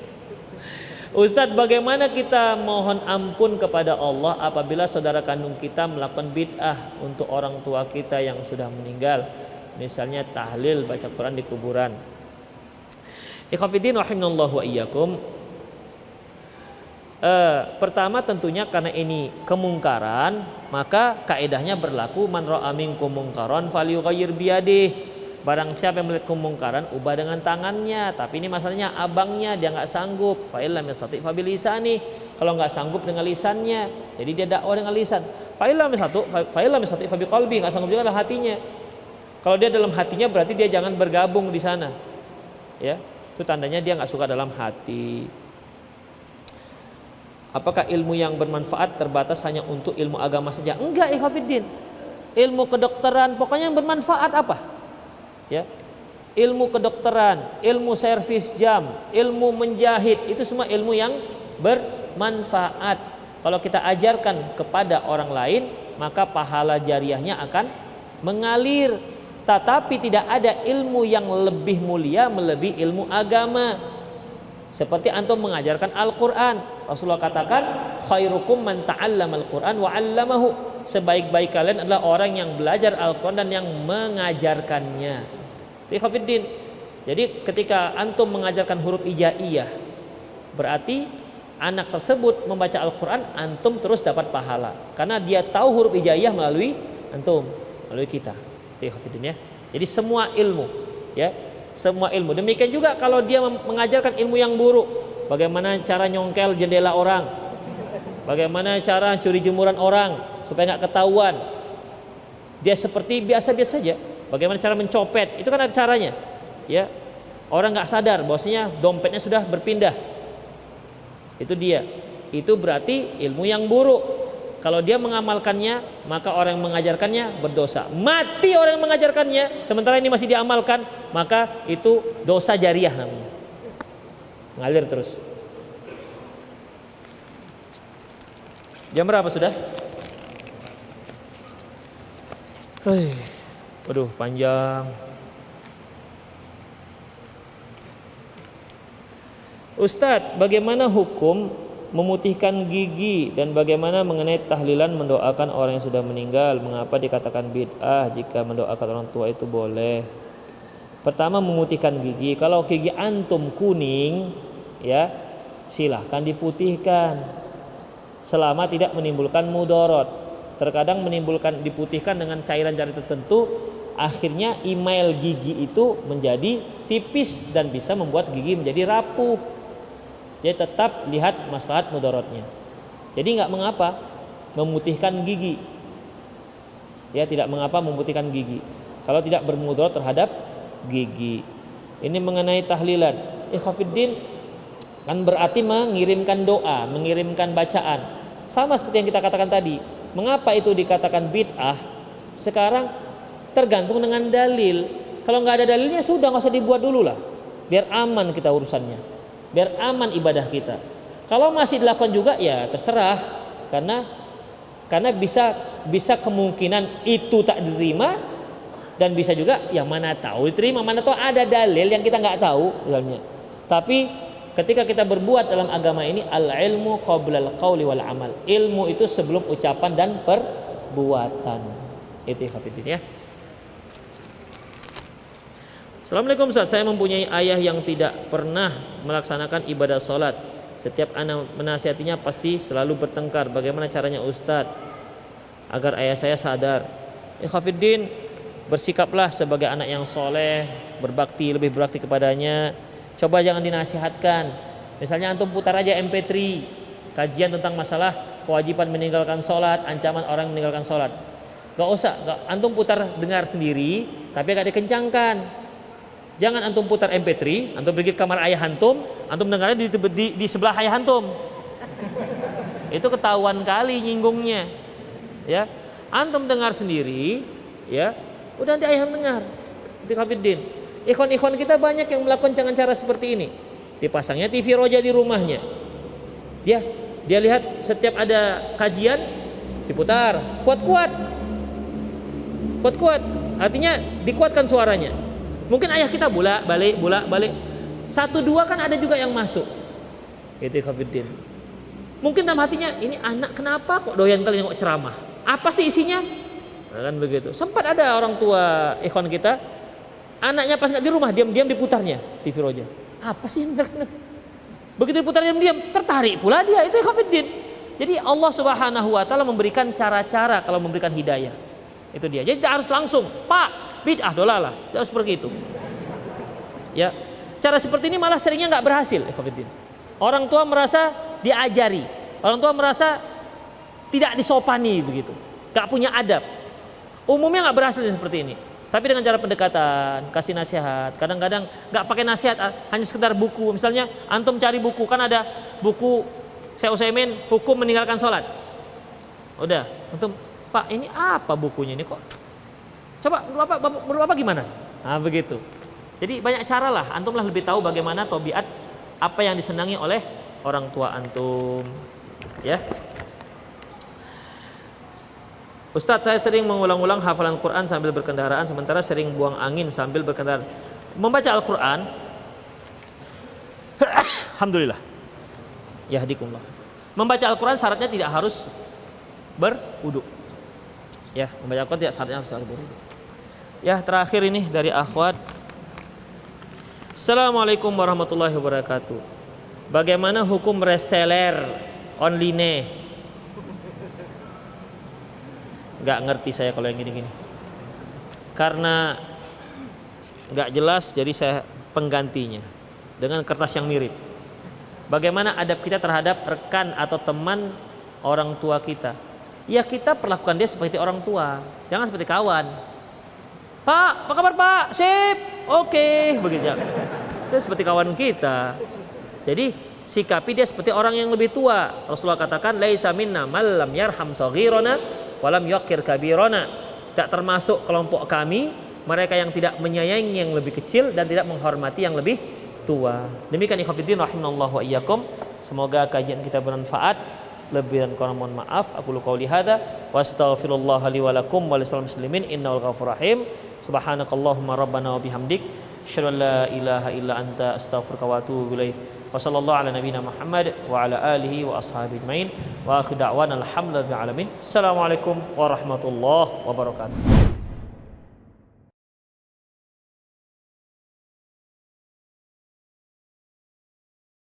Ustadz, bagaimana kita mohon ampun kepada Allah apabila saudara kandung kita melakukan bid'ah untuk orang tua kita yang sudah meninggal, misalnya tahlil, baca Quran di kuburan? Ikhwatiddin rahimanallahu wa iyyakum. Pertama tentunya karena ini kemungkaran, maka kaedahnya berlaku man ra'a minkum mungkaran falyughayyir biyadih. Barang siapa yang melihat kemungkaran, ubah dengan tangannya. Tapi ini masalahnya abangnya dia nggak sanggup. Fa illam yastati fa bilisani. Kalau nggak sanggup dengan lisannya, jadi dia dakwah dengan lisan. Fa illam yastati fa biqalbi, nggak sanggup juga dengan hatinya. Kalau dia dalam hatinya berarti dia jangan bergabung di sana. Ya, itu tandanya dia nggak suka dalam hati. Apakah ilmu yang bermanfaat terbatas hanya untuk ilmu agama saja? Enggak, ikhwatiddin. Ilmu kedokteran, pokoknya yang bermanfaat apa? Ya. Ilmu kedokteran, ilmu servis jam, ilmu menjahit, itu semua ilmu yang bermanfaat. Kalau kita ajarkan kepada orang lain, maka pahala jariahnya akan mengalir. Tetapi tidak ada ilmu yang lebih mulia melebihi ilmu agama. Seperti antum mengajarkan Al-Quran, Rasulullah katakan khairukum man ta'allama al-Quran wa 'allamahu. Sebaik-baik kalian adalah orang yang belajar Al-Quran dan yang mengajarkannya. Ikhwatiddin. Jadi ketika antum mengajarkan huruf hijaiyah, berarti anak tersebut membaca Al-Quran, antum terus dapat pahala karena dia tahu huruf hijaiyah melalui antum, melalui kita. Ikhwatiddin ya. Jadi semua ilmu, ya, semua ilmu. Demikian juga kalau dia mengajarkan ilmu yang buruk, bagaimana cara nyongkel jendela orang, bagaimana cara curi jemuran orang supaya nggak ketahuan, dia seperti biasa-biasa saja. Bagaimana cara mencopet, itu kan ada caranya, ya. Orang nggak sadar bahwasanya dompetnya sudah berpindah. Itu dia. Itu berarti ilmu yang buruk. Kalau dia mengamalkannya, maka orang yang mengajarkannya berdosa. Mati orang yang mengajarkannya, sementara ini masih diamalkan, maka itu dosa jariah namanya. Ngalir terus. Jam berapa sudah? Waduh, panjang. Ustadz, bagaimana hukum memutihkan gigi dan bagaimana mengenai tahlilan mendoakan orang yang sudah meninggal? Mengapa dikatakan bid'ah jika mendoakan orang tua itu boleh? Pertama, memutihkan gigi. Kalau gigi antum kuning, ya silahkan diputihkan selama tidak menimbulkan mudorot. Terkadang menimbulkan, diputihkan dengan cairan-cairan tertentu, akhirnya email gigi itu menjadi tipis dan bisa membuat gigi menjadi rapuh. Jadi tetap lihat maslahat mudorotnya. Jadi nggak mengapa memutihkan gigi, ya tidak mengapa memutihkan gigi kalau tidak bermudarat terhadap gigi. Ini mengenai tahlilan, ikhwatiddin, kan berarti mengirimkan doa, mengirimkan bacaan, sama seperti yang kita katakan tadi. Mengapa itu dikatakan bid'ah? Sekarang tergantung dengan dalil. Kalau nggak ada dalilnya sudah nggak usah dibuat dulu lah, biar aman kita urusannya, biar aman ibadah kita. Kalau masih dilakukan juga ya terserah, karena bisa kemungkinan itu tak diterima, dan bisa juga ya mana tahu diterima, mana tahu ada dalil yang kita nggak tahu misalnya. Tapi ketika kita berbuat dalam agama ini, al-ilmu qablal qauli wal amal. Ilmu itu sebelum ucapan dan perbuatan. Itu hafidin ya. Assalamualaikum Ustaz, saya mempunyai ayah yang tidak pernah melaksanakan ibadah sholat. Setiap anak menasihatinya pasti selalu bertengkar. Bagaimana caranya Ustaz agar ayah saya sadar? Hafidin, bersikaplah sebagai anak yang soleh, berbakti, lebih berbakti kepadanya. Coba jangan dinasihatkan. Misalnya antum putar aja MP3 kajian tentang masalah kewajiban meninggalkan sholat, ancaman orang meninggalkan sholat. Gak usah, antum putar dengar sendiri, tapi gak dikencangkan. Jangan antum putar MP3, antum pergi ke kamar ayah antum dengarnya di sebelah ayah antum. Itu ketahuan kali nyinggungnya. Ya, antum dengar sendiri, ya, udah nanti ayah dengar. Itu hafidin. Ikhwan-ikhwan kita banyak yang melakukan cara seperti ini. Dipasangnya TV roja di rumahnya. Dia lihat setiap ada kajian diputar, kuat-kuat. Artinya dikuatkan suaranya. Mungkin ayah kita bolak-balik. 1-2 kan ada juga yang masuk. Itu hafidin. Mungkin dalam hatinya, ini anak kenapa kok doyan kali nengok ceramah? Apa sih isinya? Nah, kan begitu. Sempat ada orang tua ikhwan kita, anaknya pas nggak di rumah diam-diam diputarnya TV roja. Apa sih? Begitu diputar diam-diam, tertarik pula dia. Itu ikhwatiddin. Jadi Allah Subhanahu wa taala memberikan cara-cara kalau memberikan hidayah. Itu dia. Jadi tidak harus langsung, Pak, bid'ah dolalah. Tidak harus seperti itu. Ya. Cara seperti ini malah seringnya nggak berhasil, ikhwatiddin. Orang tua merasa diajari. Orang tua merasa tidak disopani begitu. Nggak punya adab. Umumnya nggak berhasil seperti ini. Tapi dengan cara pendekatan, kasih nasihat. Kadang-kadang nggak pakai nasihat, hanya sekedar buku. Misalnya antum cari buku, kan ada buku Syekh Utsaimin hukum meninggalkan sholat. Udah, antum, Pak ini apa bukunya ini kok? Coba menurut Bapak gimana? Nah begitu. Jadi banyak cara lah. Antum lah lebih tahu bagaimana tabiat apa yang disenangi oleh orang tua antum. Ya. Ustadz, saya sering mengulang-ulang hafalan Quran sambil berkendaraan, sementara sering buang angin sambil berkendara. Membaca Al-Quran, alhamdulillah, yahdikumullah. Membaca Al-Quran syaratnya tidak harus berwudu. Ya, membaca Al-Quran tidak syaratnya harus berwudu. Ya, terakhir ini dari akhwat. Assalamualaikum warahmatullahi wabarakatuh. Bagaimana hukum reseller online? Nggak ngerti saya kalau yang gini-gini. Karena nggak jelas, jadi saya penggantinya dengan kertas yang mirip. Bagaimana adab kita terhadap rekan atau teman orang tua kita? Ya kita perlakukan dia seperti orang tua, jangan seperti kawan. Pak, apa kabar Pak? Sip, oke, begitu. Itu seperti kawan kita. Jadi sikapi dia seperti orang yang lebih tua. Rasulullah katakan, laisa minna man lam yarham saghirana walam yuqir kabirona. Tak termasuk kelompok kami mereka yang tidak menyayangi yang lebih kecil dan tidak menghormati yang lebih tua. Demikian ikhwatiddin rahimanallahu wa iyyakum. Semoga kajian kita bermanfaat. Lebih dan kurang mohon maaf. Aku lu qauli hadza wa astaghfirullah li wa lakum wa lisal muslimin innahu ghafurur rahim. Subhanakallahumma rabbana wa bihamdik asyhadu an la ilaha illa anta astaghfiruka wa atubu ilaik. Wa sallallahu ala nabiyyina Muhammad wa ala alihi wa ashabihi ajmain wa akhiru da'wana alhamdulillahi alamin. Assalamualaikum warahmatullahi wabarakatuh.